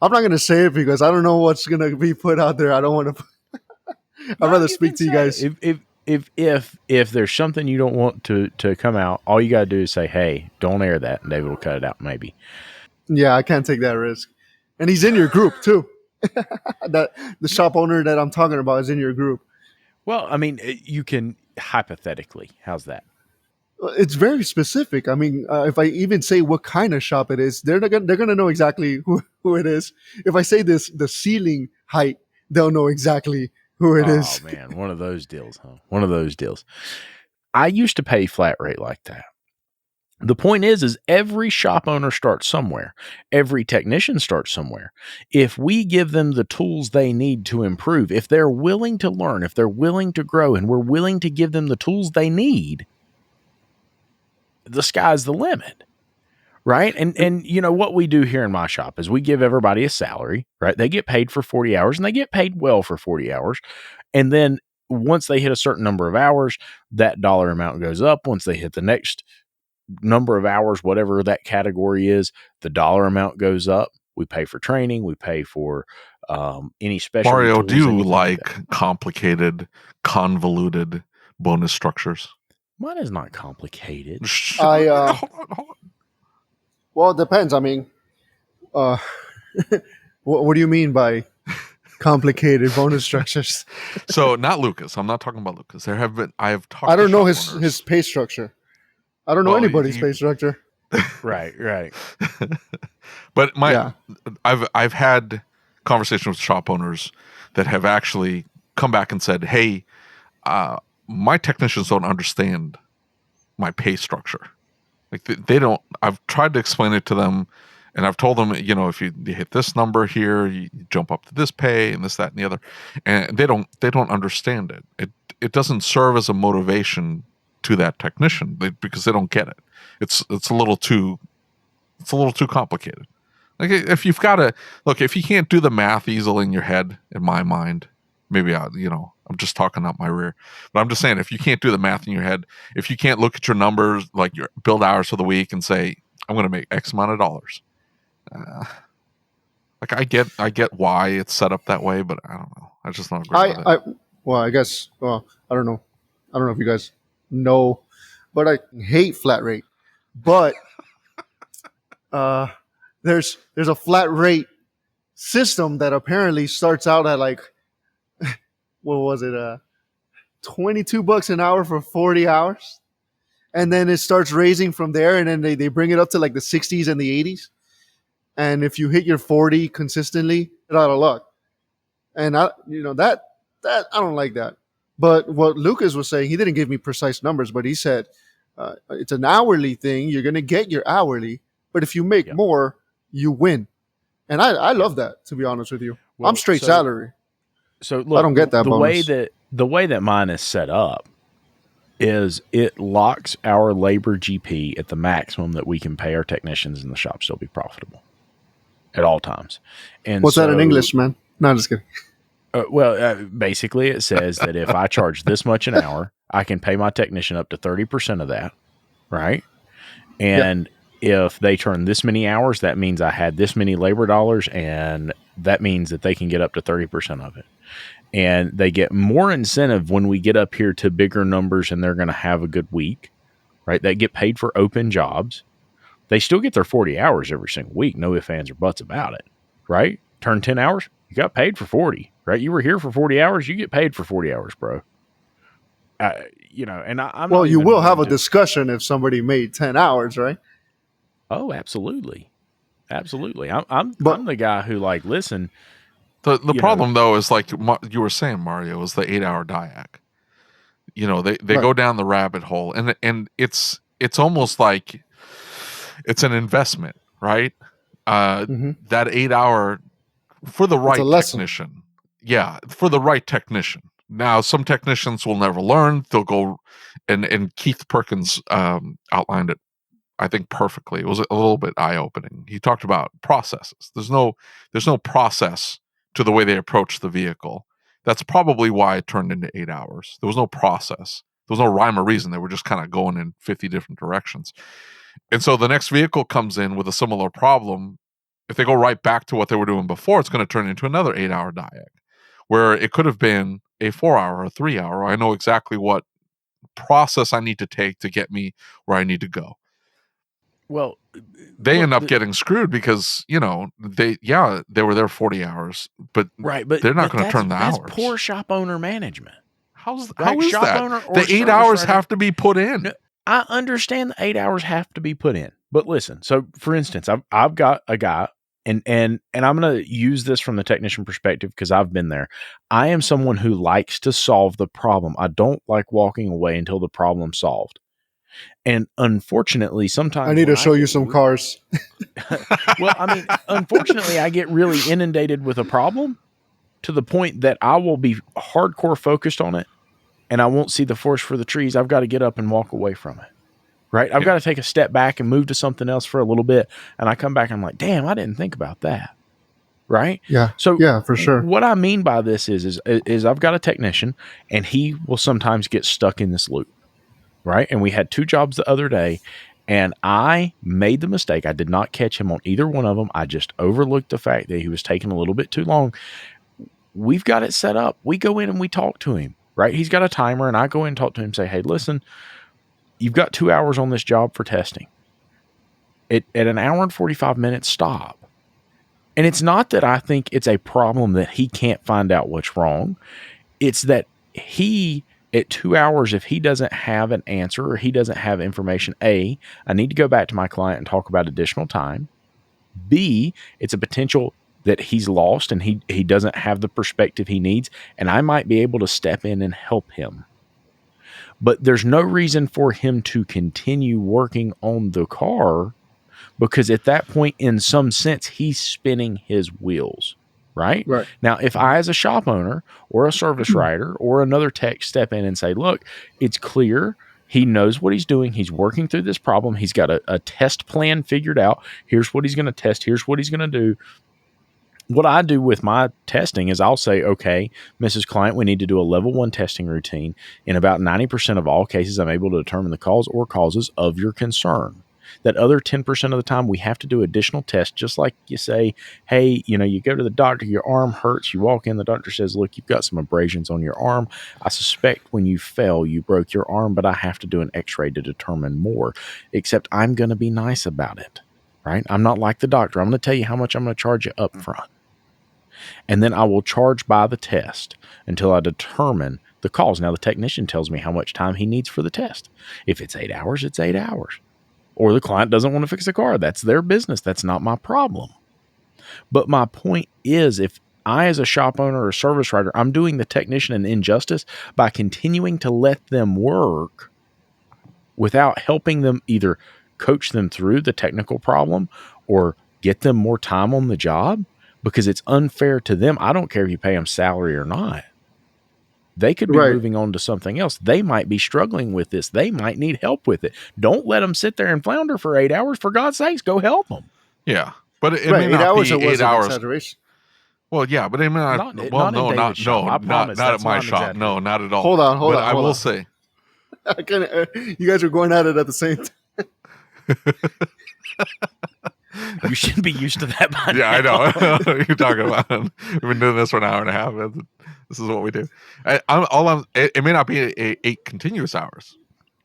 I'm not going to say it because I don't know what's going to be put out there. I don't want to. I'd rather speak to you guys. If there's something you don't want to come out, all you got to do is say, "Hey, don't air that," and David will cut it out. Maybe. Yeah, I can't take that risk, and he's in your group too. That the shop owner that I'm talking about is in your group. Well, I mean, you can hypothetically. How's that? It's very specific. I mean, if I even say what kind of shop it is, they're gonna know exactly who it is. If I say the ceiling height, they'll know exactly who it is. Oh man, one of those deals, huh? One of those deals. I used to pay flat rate like that. The point is every shop owner starts somewhere. Every technician starts somewhere. If we give them the tools they need to improve, if they're willing to learn, if they're willing to grow, and we're willing to give them the tools they need, the sky's the limit, right? And you know what we do here in my shop is we give everybody a salary, right? They get paid for 40 hours, and they get paid well for 40 hours. And then once they hit a certain number of hours, that dollar amount goes up. Once they hit the next number of hours, whatever that category is, the dollar amount goes up. We pay for training. We pay for any special. Mario, do you like complicated, convoluted bonus structures? Mine is not complicated. Hold on. Well, it depends. I mean, what do you mean by complicated bonus structures? So, not Lucas. I'm not talking about Lucas. I have talked. I don't know his pay structure. I don't know anybody's pay structure. Right. But I've had conversations with shop owners that have actually come back and said, "Hey, my technicians don't understand my pay structure. Like they don't. I've tried to explain it to them, and I've told them, you know, if you hit this number here, you jump up to this pay and this, that, and the other, and they don't understand it. It doesn't serve as a motivation to that technician because they don't get it. It's a little too complicated. Like if you've got to look, if you can't do the math easily in your head, in my mind, maybe I'm just talking out my rear, but I'm just saying, if you can't do the math in your head, if you can't look at your numbers, like your build hours for the week and say, I'm going to make X amount of dollars. Like I get why it's set up that way, but I don't know. I just not agree with it. I guess, I don't know. I don't know if you guys No, but I hate flat rate. But there's a flat rate system that apparently starts out at like, what was it? $22 an hour for 40 hours. And then it starts raising from there. And then they bring it up to like the 60s and the 80s. And if you hit your 40 consistently, you're out of luck. And that I don't like that. But what Lucas was saying, he didn't give me precise numbers, but he said it's an hourly thing. You're going to get your hourly, but if you make more, you win. And I love that, to be honest with you. Well, I'm straight salary. So look, I don't get that bonus. The way that mine is set up is it locks our labor GP at the maximum that we can pay our technicians in the shop still be profitable at all times. And what's that in English, man? No, I'm just kidding. Basically, it says that if I charge this much an hour, I can pay my technician up to 30% of that, right? And if they turn this many hours, that means I had this many labor dollars, and that means that they can get up to 30% of it. And they get more incentive when we get up here to bigger numbers and they're going to have a good week, right? They get paid for open jobs. They still get their 40 hours every single week. No ifs, ands, or buts about it, right? Turn 10 hours, you got paid for 40, right? You were here for 40 hours, you get paid for 40 hours, bro. And I'm well, you will have a discussion if somebody made 10 hours, right? Oh, absolutely. Absolutely. I'm the guy who like, listen. The problem though is like you were saying, Mario, is the 8-hour diag. They go down the rabbit hole, and it's almost like it's an investment, right? That 8-hour for the right technician. Yeah, for the right technician. Now, some technicians will never learn. They'll go, and Keith Perkins outlined it, I think, perfectly. It was a little bit eye-opening. He talked about processes. There's no process to the way they approach the vehicle. That's probably why it turned into 8 hours. There was no process. There was no rhyme or reason. They were just kind of going in 50 different directions. And so the next vehicle comes in with a similar problem. If they go right back to what they were doing before, it's going to turn into another 8-hour diag, where it could have been a 4-hour or a 3-hour. I know exactly what process I need to take to get me where I need to go. Well, they end up getting screwed because, they were there 40 hours, but they're not going to turn the hours. That's poor shop owner management. How is that? The 8 hours have to be put in. No, I understand the 8 hours have to be put in, but listen. So, for instance, I've got a guy, and I'm going to use this from the technician perspective because I've been there. I am someone who likes to solve the problem. I don't like walking away until the problem's solved. And unfortunately, sometimes I need to show you some cars. Well, I mean, unfortunately, I get really inundated with a problem to the point that I will be hardcore focused on it and I won't see the forest for the trees. I've got to get up and walk away from it. Right. I've got to take a step back and move to something else for a little bit. And I come back and I'm like, damn, I didn't think about that. Right. Yeah. So yeah, for sure. What I mean by this is I've got a technician and he will sometimes get stuck in this loop. Right. And we had 2 jobs the other day and I made the mistake. I did not catch him on either one of them. I just overlooked the fact that he was taking a little bit too long. We've got it set up. We go in and we talk to him. Right. He's got a timer and I go in and talk to him and say, hey, listen, you've got 2 hours on this job for testing. At an hour and 45 minutes, stop. And it's not that I think it's a problem that he can't find out what's wrong. It's that he, at 2 hours, if he doesn't have an answer or he doesn't have information, A, I need to go back to my client and talk about additional time. B, it's a potential that he's lost and he doesn't have the perspective he needs. And I might be able to step in and help him. But there's no reason for him to continue working on the car because at that point, in some sense, he's spinning his wheels. Right? Now, if I, as a shop owner or a service writer or another tech, step in and say, look, it's clear. He knows what he's doing. He's working through this problem. He's got a test plan figured out. Here's what he's going to test. Here's what he's going to do. What I do with my testing is I'll say, okay, Mrs. Client, we need to do a level 1 testing routine. In about 90% of all cases, I'm able to determine the cause or causes of your concern. That other 10% of the time, we have to do additional tests, just like you say, hey, you go to the doctor, your arm hurts, you walk in, the doctor says, look, you've got some abrasions on your arm. I suspect when you fell, you broke your arm, but I have to do an x-ray to determine more, except I'm going to be nice about it, right? I'm not like the doctor. I'm going to tell you how much I'm going to charge you up front. And then I will charge by the test until I determine the cause. Now, the technician tells me how much time he needs for the test. If it's 8 hours, it's 8 hours. Or the client doesn't want to fix the car. That's their business. That's not my problem. But my point is, if I, as a shop owner or service writer, I'm doing the technician an injustice by continuing to let them work without helping them either coach them through the technical problem or get them more time on the job, because it's unfair to them. I don't care if you pay them salary or not. They could be moving on to something else. They might be struggling with this. They might need help with it. Don't let them sit there and flounder for 8 hours. For God's sakes, go help them. Yeah, but it may not be 8 hours. Exaggeration. Well, yeah, but it may not. Not at my shop. No, not at all. Hold on. I will say, you guys are going at it at the same time. You should be used to that by now. Yeah, I know. You're talking about. We've been doing this for an hour and a half. This is what we do. It may not be 8 continuous hours,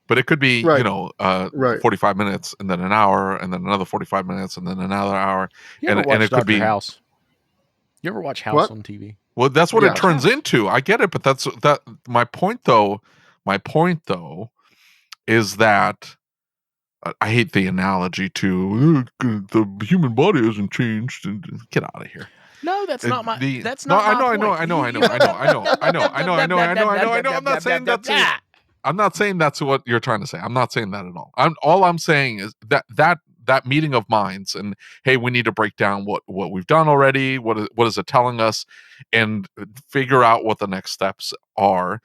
but it could be 45 minutes and then an hour and then another 45 minutes and then another hour. And it could be House. You ever watch House on TV? Well, that's what it turns into. I get it, but that's my point though. My point though is that I hate the analogy to the human body hasn't changed. Get out of here. No, that's not my. That's no, not. I know. I'm not saying that's it. I'm not saying that's what you're trying to say. I'm not saying that at all. All I'm saying is that meeting of minds and hey, we need to break down what we've done already. What is it telling us, and figure out what the next steps are.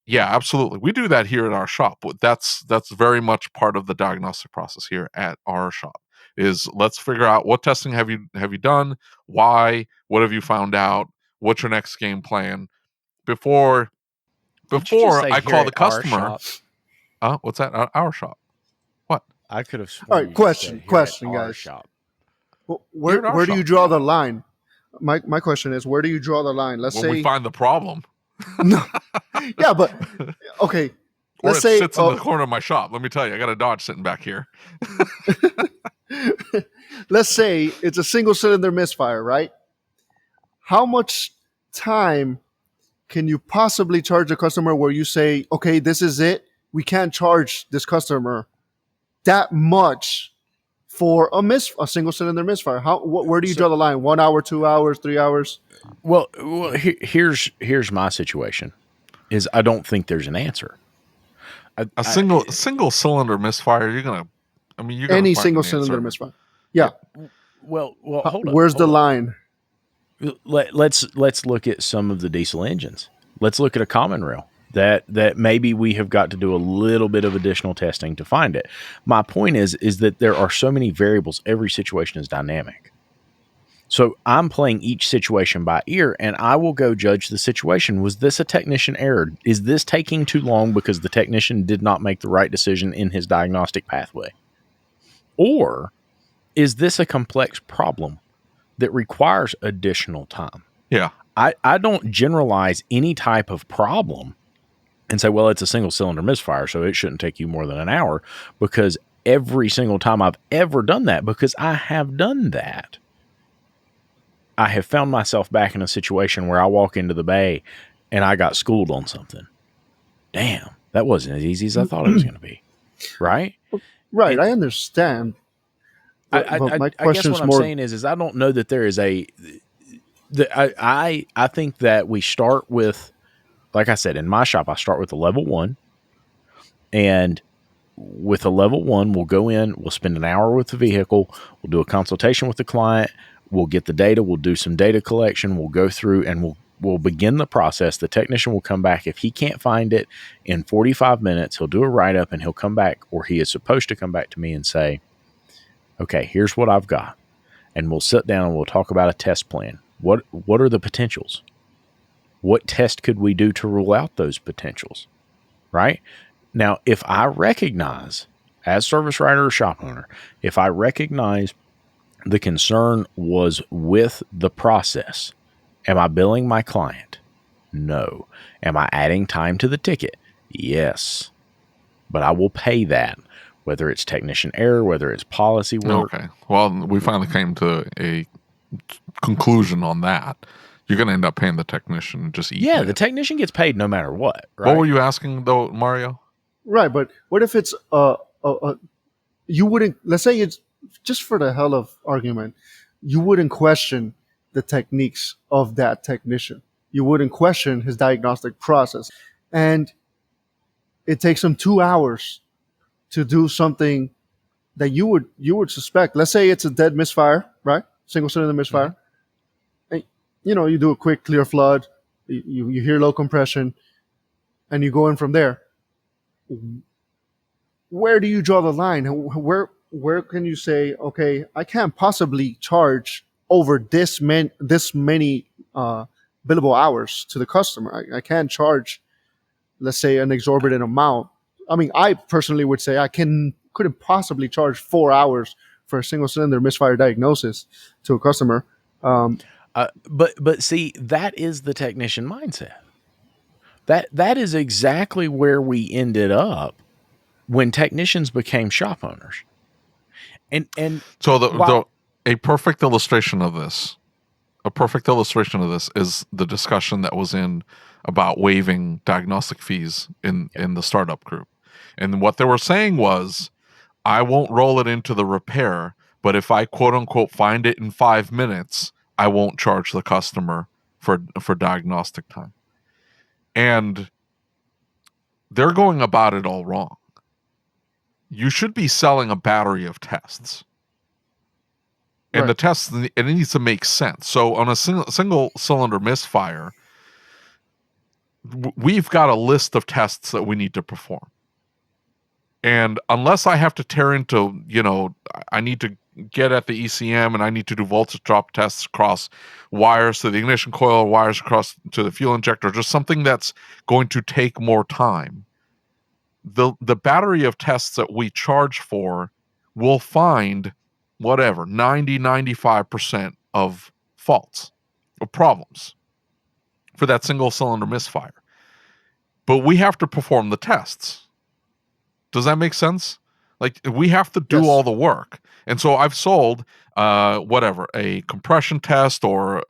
Yeah, absolutely. We do that here at our shop. That's very much part of the diagnostic process here at our shop. Is let's figure out what testing have you done, why, what have you found out, what's your next game plan before I call the customer. What's that? Our shop. What? I could have. All right, question, guys. Shop. Where do you draw the line? My question is, where do you draw the line? Let's say we find the problem. No. Yeah, but okay. Let's say it sits in the corner of my shop. Let me tell you, I got a Dodge sitting back here. Let's say it's a single cylinder misfire, right? How much time can you possibly charge a customer where you say, okay, this is it. We can't charge this customer that much for a single cylinder misfire? Where do you draw the line? 1 hour, 2 hours, 3 hours? Well, here's my situation. Is I don't think there's an answer. A single cylinder misfire, you're gonna any single cylinder misfire. Yeah. Well, hold on. Where's the line? Let's look at some of the diesel engines. Let's look at a common rail that maybe we have got to do a little bit of additional testing to find it. My point is that there are so many variables. Every situation is dynamic. So I'm playing each situation by ear, and I will go judge the situation. Was this a technician error? Is this taking too long because the technician did not make the right decision in his diagnostic pathway? Or is this a complex problem that requires additional time? Yeah. I don't generalize any type of problem and say, well, it's a single cylinder misfire, so it shouldn't take you more than an hour, because every single time I've ever done that, because I have done that, I have found myself back in a situation where I walk into the bay and I got schooled on something. Damn, that wasn't as easy as I thought it was going to be. Right? Right. I understand. I guess what I'm saying is I don't know that there is I think that we start with, like I said, in my shop, I start with a level 1, and with a level 1, we'll go in, we'll spend an hour with the vehicle, we'll do a consultation with the client, we'll get the data, we'll do some data collection, we'll go through and we'll begin the process. The technician will come back. If he can't find it in 45 minutes, he'll do a write-up and he'll come back, or he is supposed to come back to me and say, okay, here's what I've got. And we'll sit down and we'll talk about a test plan. What are the potentials? What test could we do to rule out those potentials? Right? Now, if I recognize as service writer or shop owner, if I recognize the concern was with the process, am I billing my client? No. Am I adding time to the ticket? Yes. But I will pay that, whether it's technician error, whether it's policy work. Okay. Well, we finally came to a conclusion on that. You're going to end up paying the technician just eat Yeah, it. the technician gets paid no matter what, right? What were you asking, though, Mario? Right, but what if it's you wouldn't, let's say it's just for the hell of argument, you wouldn't question the techniques of that technician. You wouldn't question his diagnostic process. And it takes him 2 hours to do something that you would suspect. Let's say it's a dead misfire, right? Single cylinder misfire. Mm-hmm. And, you do a quick clear flood, you hear low compression, and you go in from there. Where do you draw the line? Where can you say, okay, I can't possibly charge over this many billable hours to the customer. I can't charge, let's say, an exorbitant amount. I mean, I personally would say I couldn't possibly charge 4 hours for a single cylinder misfire diagnosis to a customer. But see, that is the technician mindset. That is exactly where we ended up when technicians became shop owners. And so a perfect illustration of this is the discussion that was in about waiving diagnostic fees in the startup group. And what they were saying was, I won't roll it into the repair, but if I quote unquote find it in 5 minutes, I won't charge the customer for diagnostic time. And they're going about it all wrong. You should be selling a battery of tests. And Right. the tests, it needs to make sense. So on a single cylinder misfire, we've got a list of tests that we need to perform. And unless I have to tear into, I need to get at the ECM and I need to do voltage drop tests across wires to the ignition coil, wires across to the fuel injector, just something that's going to take more time. The battery of tests that we charge for will find whatever, 95% of faults, of problems for that single cylinder misfire. But we have to perform the tests. Does that make sense? Like, we have to do all the work. And so I've sold a compression test or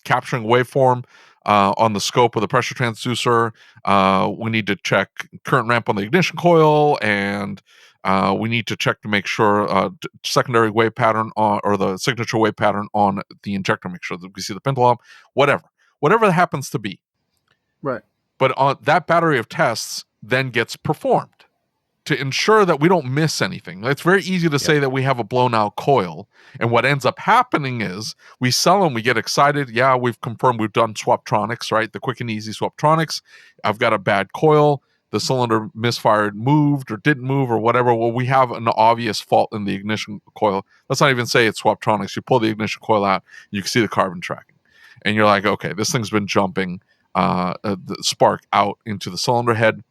capturing waveform on the scope of the pressure transducer. We need to check current ramp on the ignition coil, and we need to check to make sure secondary wave pattern or the signature wave pattern on the injector, make sure that we see the pendulum, whatever that happens to be. Right. But on that battery of tests then gets performed to ensure that we don't miss anything. It's very easy to say that we have a blown out coil. And what ends up happening is we sell them, we get excited. Yeah, we've confirmed we've done swaptronics, right? The quick and easy swaptronics. I've got a bad coil. The cylinder misfired, moved or didn't move or whatever. Well, we have an obvious fault in the ignition coil. Let's not even say it's swaptronics. You pull the ignition coil out, you can see the carbon tracking. And you're like, okay, this thing's been jumping the spark out into the cylinder head.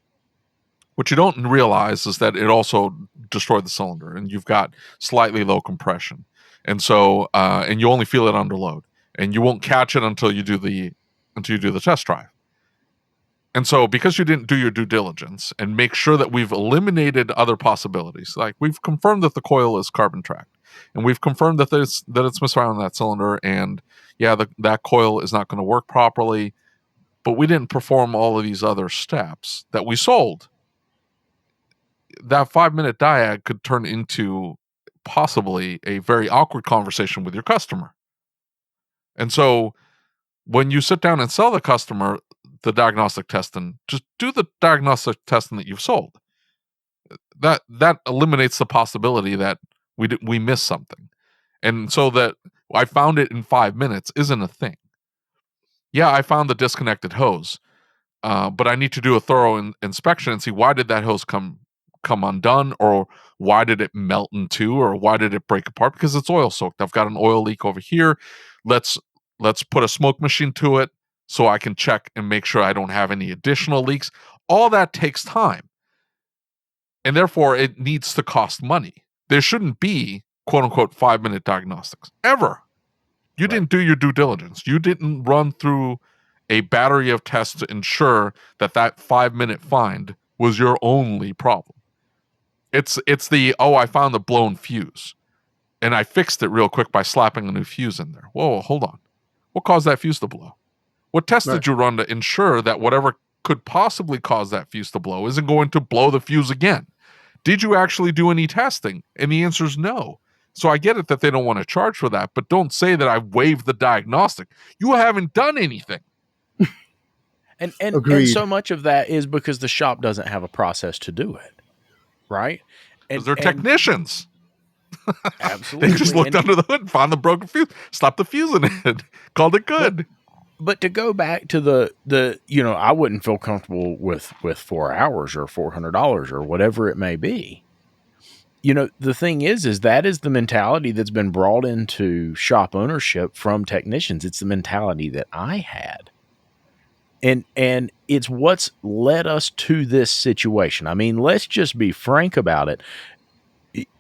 What you don't realize is that it also destroyed the cylinder, and you've got slightly low compression, and so and you only feel it under load, and you won't catch it until you do the test drive. And so, because you didn't do your due diligence and make sure that we've eliminated other possibilities, like we've confirmed that the coil is carbon tracked, and we've confirmed that it's misfiring that cylinder, and that coil is not going to work properly, but we didn't perform all of these other steps that we sold. That 5-minute diag could turn into possibly a very awkward conversation with your customer. And so when you sit down and sell the customer the diagnostic testing, just do the diagnostic testing that you've sold. That eliminates the possibility that we miss something. And so that I found it in 5 minutes isn't a thing. Yeah, I found the disconnected hose, but I need to do a thorough inspection and see, why did that hose come undone, or why did it melt in two, or why did it break apart? Because it's oil soaked. I've got an oil leak over here. Let's put a smoke machine to it so I can check and make sure I don't have any additional leaks. All that takes time. And therefore, it needs to cost money. There shouldn't be, quote unquote, 5-minute diagnostics ever. You didn't do your due diligence. You didn't run through a battery of tests to ensure that 5-minute find was your only problem. It's the, I found the blown fuse and I fixed it real quick by slapping a new fuse in there. Whoa, hold on. What caused that fuse to blow? What test did you run to ensure that whatever could possibly cause that fuse to blow isn't going to blow the fuse again? Did you actually do any testing? And the answer is no. So I get it that they don't want to charge for that, but don't say that I waived the diagnostic. You haven't done anything. And so much of that is because the shop doesn't have a process to do it, right? Because they're technicians. Absolutely. They just looked under the hood, found the broken fuse, slapped the fuse in it, called it good. But to go back to the I wouldn't feel comfortable with 4 hours or $400 or whatever it may be. The thing is that is the mentality that's been brought into shop ownership from technicians. It's the mentality that I had. And it's what's led us to this situation. I mean, let's just be frank about it.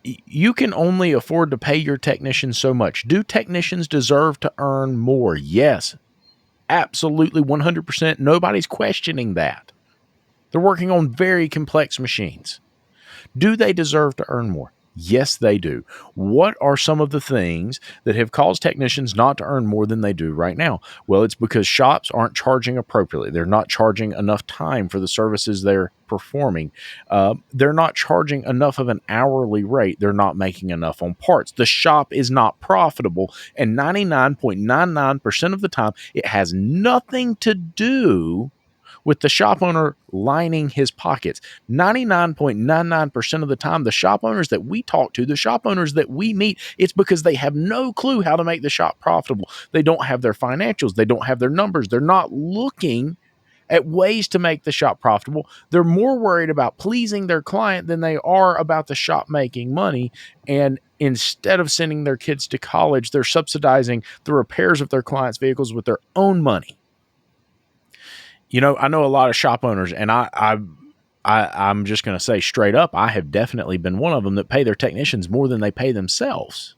You can only afford to pay your technicians so much. Do technicians deserve to earn more? Yes, absolutely, 100%. Nobody's questioning that. They're working on very complex machines. Do they deserve to earn more? Yes, they do. What are some of the things that have caused technicians not to earn more than they do right now? Well, it's because shops aren't charging appropriately. They're not charging enough time for the services they're performing. They're not charging enough of an hourly rate. They're not making enough on parts. The shop is not profitable, and 99.99% of the time, it has nothing to do with the shop owner lining his pockets. 99.99% of the time, the shop owners that we talk to, the shop owners that we meet, it's because they have no clue how to make the shop profitable. They don't have their financials. They don't have their numbers. They're not looking at ways to make the shop profitable. They're more worried about pleasing their client than they are about the shop making money. And instead of sending their kids to college, they're subsidizing the repairs of their clients' vehicles with their own money. I know a lot of shop owners, and I'm just going to say straight up, I have definitely been one of them that pay their technicians more than they pay themselves.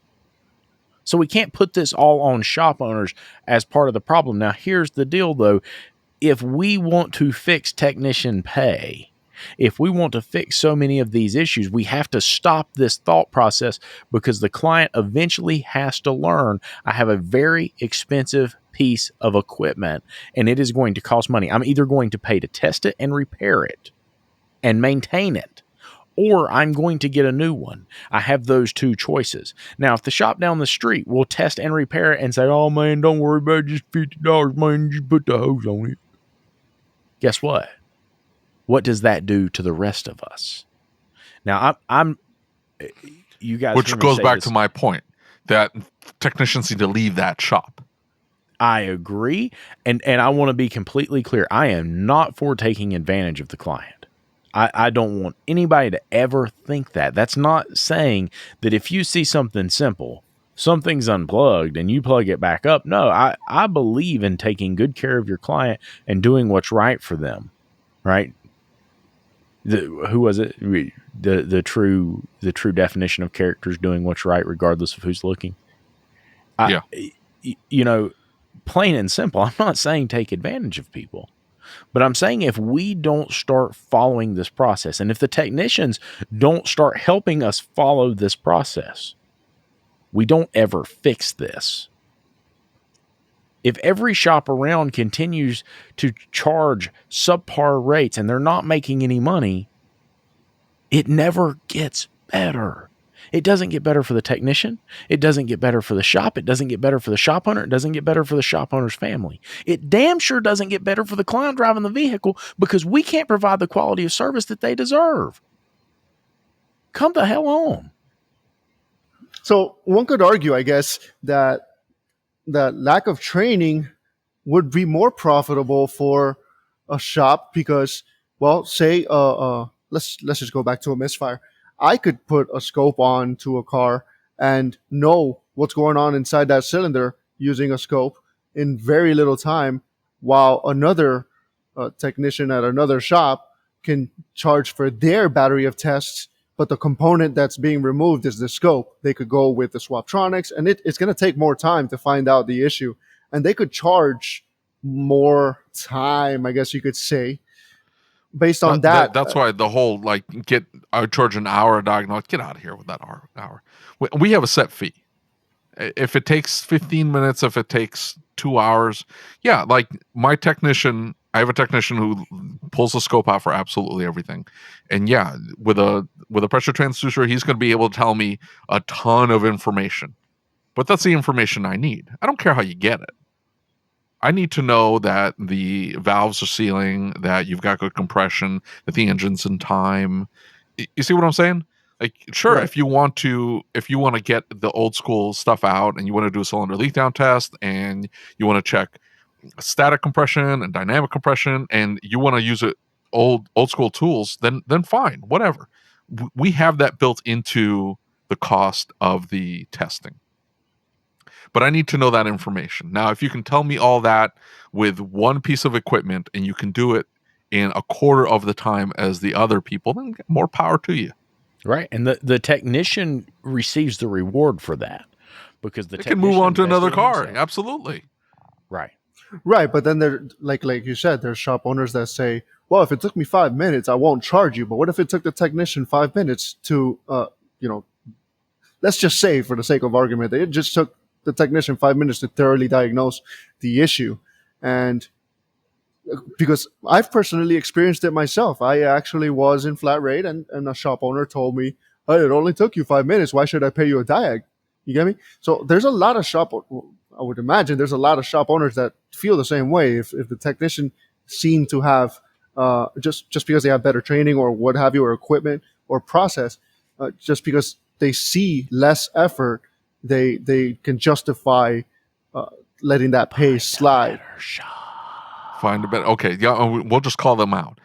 So we can't put this all on shop owners as part of the problem. Now, here's the deal, though. If we want to fix technician pay, if we want to fix so many of these issues, we have to stop this thought process, because the client eventually has to learn, I have a very expensive piece of equipment and it is going to cost money. I'm either going to pay to test it and repair it and maintain it, or I'm going to get a new one. I have those two choices. Now, if the shop down the street will test and repair it and say, oh man, don't worry about it, just $50, man, just put the hose on it. Guess what? What does that do to the rest of us? Now, I'm you guys, which goes back to my point that technicians need to leave that shop. I agree. And I want to be completely clear. I am not for taking advantage of the client. I don't want anybody to ever think that. That's not saying that if you see something simple, something's unplugged and you plug it back up. No, I believe in taking good care of your client and doing what's right for them. Right? Who was it? The true definition of character is doing what's right regardless of who's looking. Yeah. Plain and simple, I'm not saying take advantage of people, but I'm saying if we don't start following this process, and if the technicians don't start helping us follow this process, we don't ever fix this. If every shop around continues to charge subpar rates and they're not making any money, it never gets better. It doesn't get better for the technician. It doesn't get better for the shop. It doesn't get better for the shop owner. It doesn't get better for the shop owner's family. It damn sure doesn't get better for the client driving the vehicle, because we can't provide the quality of service that they deserve. Come the hell on. So one could argue, I guess, that lack of training would be more profitable for a shop because, well, say, let's just go back to a misfire. I could put a scope on to a car and know what's going on inside that cylinder using a scope in very little time, while another technician at another shop can charge for their battery of tests, but the component that's being removed is the scope. They could go with the Swaptronics, and it's going to take more time to find out the issue. And they could charge more time, I guess you could say, based on that. That's why the whole, like, I charge an hour a diagnostic. Get out of here with that hour. We have a set fee. If it takes 15 minutes, if it takes 2 hours, yeah, like my technician, I have a technician who pulls the scope out for absolutely everything. And yeah, with a pressure transducer, he's going to be able to tell me a ton of information. But that's the information I need. I don't care how you get it. I need to know that the valves are sealing, that you've got good compression, that the engine's in time. You see what I'm saying? Like, sure, Right. if you want to get the old school stuff out and you want to do a cylinder leak down test and you want to check static compression and dynamic compression and you want to use old school tools, then fine, whatever. We have that built into the cost of the testing. But I need to know that information. Now, if you can tell me all that with one piece of equipment and you can do it in a quarter of the time as the other people, then more power to you. Right. And the technician receives the reward for that because they can move on to another car. Himself. Absolutely. Right. Right. But then there, like you said, there's shop owners that say, well, if it took me 5 minutes, I won't charge you. But what if it took the technician 5 minutes to, let's just say for the sake of argument, it just took the technician 5 minutes to thoroughly diagnose the issue. And because I've personally experienced it myself. I actually was in flat rate and a shop owner told me, hey, it only took you 5 minutes. Why should I pay you a diag? You get me? So there's a lot of I would imagine there's a lot of shop owners that feel the same way. If the technician seem to have, just because they have better training or what have you, or equipment or process, just because they see less effort, they can justify letting that pay slide. Find a better. Okay, yeah, we'll just call them out.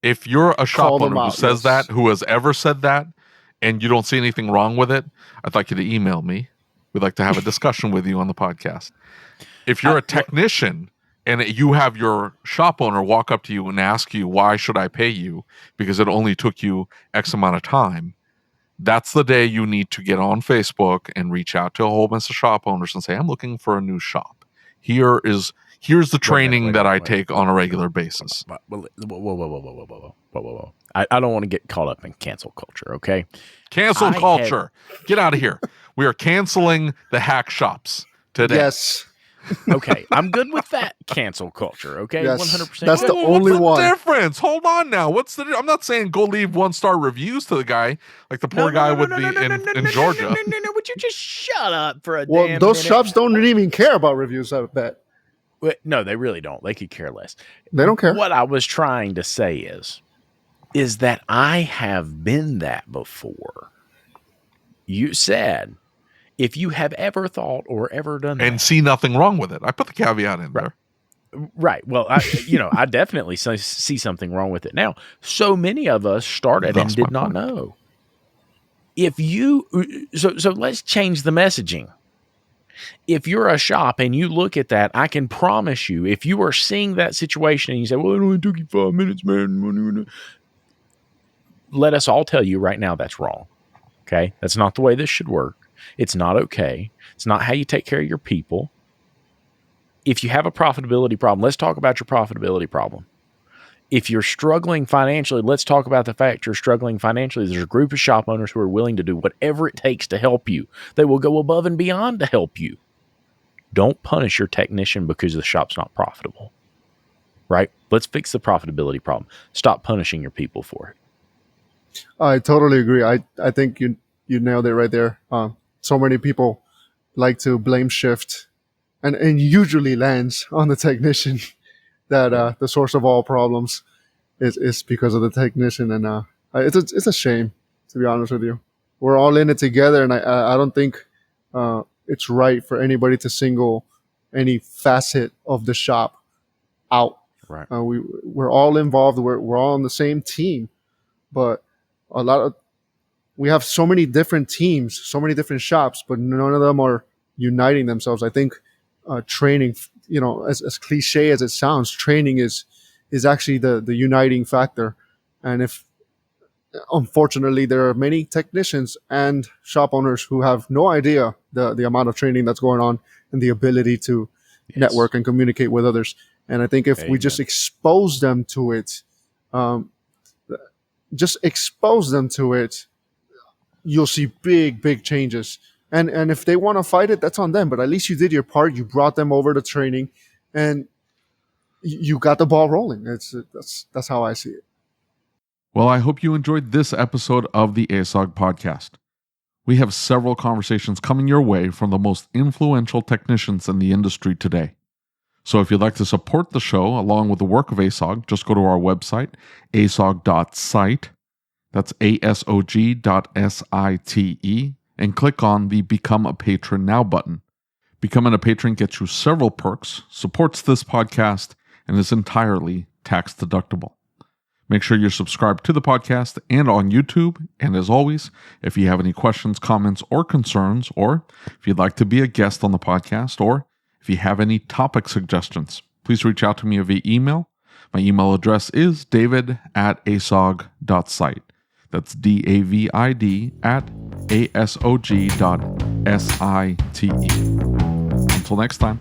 If you're a shop owner who says that, who has ever said that, and you don't see anything wrong with it, I'd like you to email me. We'd like to have a discussion with you on the podcast. If you're a technician and you have your shop owner walk up to you and ask you, why should I pay you? Because it only took you X amount of time. That's the day you need to get on Facebook and reach out to a whole bunch of shop owners and say, I'm looking for a new shop. Here's the training that I take on a regular basis. Whoa. I don't want to get caught up in cancel culture, okay? Cancel culture. Get out of here. We are canceling the hack shops today. Yes. Okay, I'm good with that cancel culture, okay? Yes, 100%. that's the only one. What's the difference? Hold on now. I'm not saying go leave 1-star reviews to the guy, like the poor guy would be in Georgia. No, would you just shut up for a Well, damn those minute? shops don't even care about reviews, I bet. No, they really don't. They could care less. They don't care. What I was trying to say is that I have been that before. You said, if you have ever thought or ever done that. And see nothing wrong with it. I put the caveat in there. Right. Well, I definitely see something wrong with it. Now, so many of us started and did not know. So let's change the messaging. If you're a shop and you look at that, I can promise you, if you are seeing that situation and you say, well, it only took you 5 minutes, man. Let us all tell you right now that's wrong. Okay? That's not the way this should work. It's not okay. It's not how you take care of your people. If you have a profitability problem, let's talk about your profitability problem. If you're struggling financially, let's talk about the fact you're struggling financially. There's a group of shop owners who are willing to do whatever it takes to help you. They will go above and beyond to help you. Don't punish your technician because the shop's not profitable. Right? Let's fix the profitability problem. Stop punishing your people for it. I totally agree. I think you nailed it right there. So many people like to blame shift and usually lands on the technician that the source of all problems is because of the technician. And it's a shame, to be honest with you. We're all in it together, and I don't think it's right for anybody to single any facet of the shop out. Right. We're all involved. We're all on the same team, but we have so many different teams, so many different shops, but none of them are uniting themselves. I think training, as cliche as it sounds, training is actually the uniting factor. And if, unfortunately, there are many technicians and shop owners who have no idea the amount of training that's going on and the ability to network and communicate with others. And I think if we just expose them to it, you'll see big changes. And if they want to fight it, that's on them. But at least you did your part. You brought them over to training, and you got the ball rolling. That's how I see it. Well, I hope you enjoyed this episode of the ASOG podcast. We have several conversations coming your way from the most influential technicians in the industry today. So if you'd like to support the show along with the work of ASOG, just go to our website, asog.site. That's asog.site, and click on the Become a Patron Now button. Becoming a patron gets you several perks, supports this podcast, and is entirely tax deductible. Make sure you're subscribed to the podcast and on YouTube. And as always, if you have any questions, comments, or concerns, or if you'd like to be a guest on the podcast, or if you have any topic suggestions, please reach out to me via email. My email address is david@asog.site. That's david@asog.site. Until next time.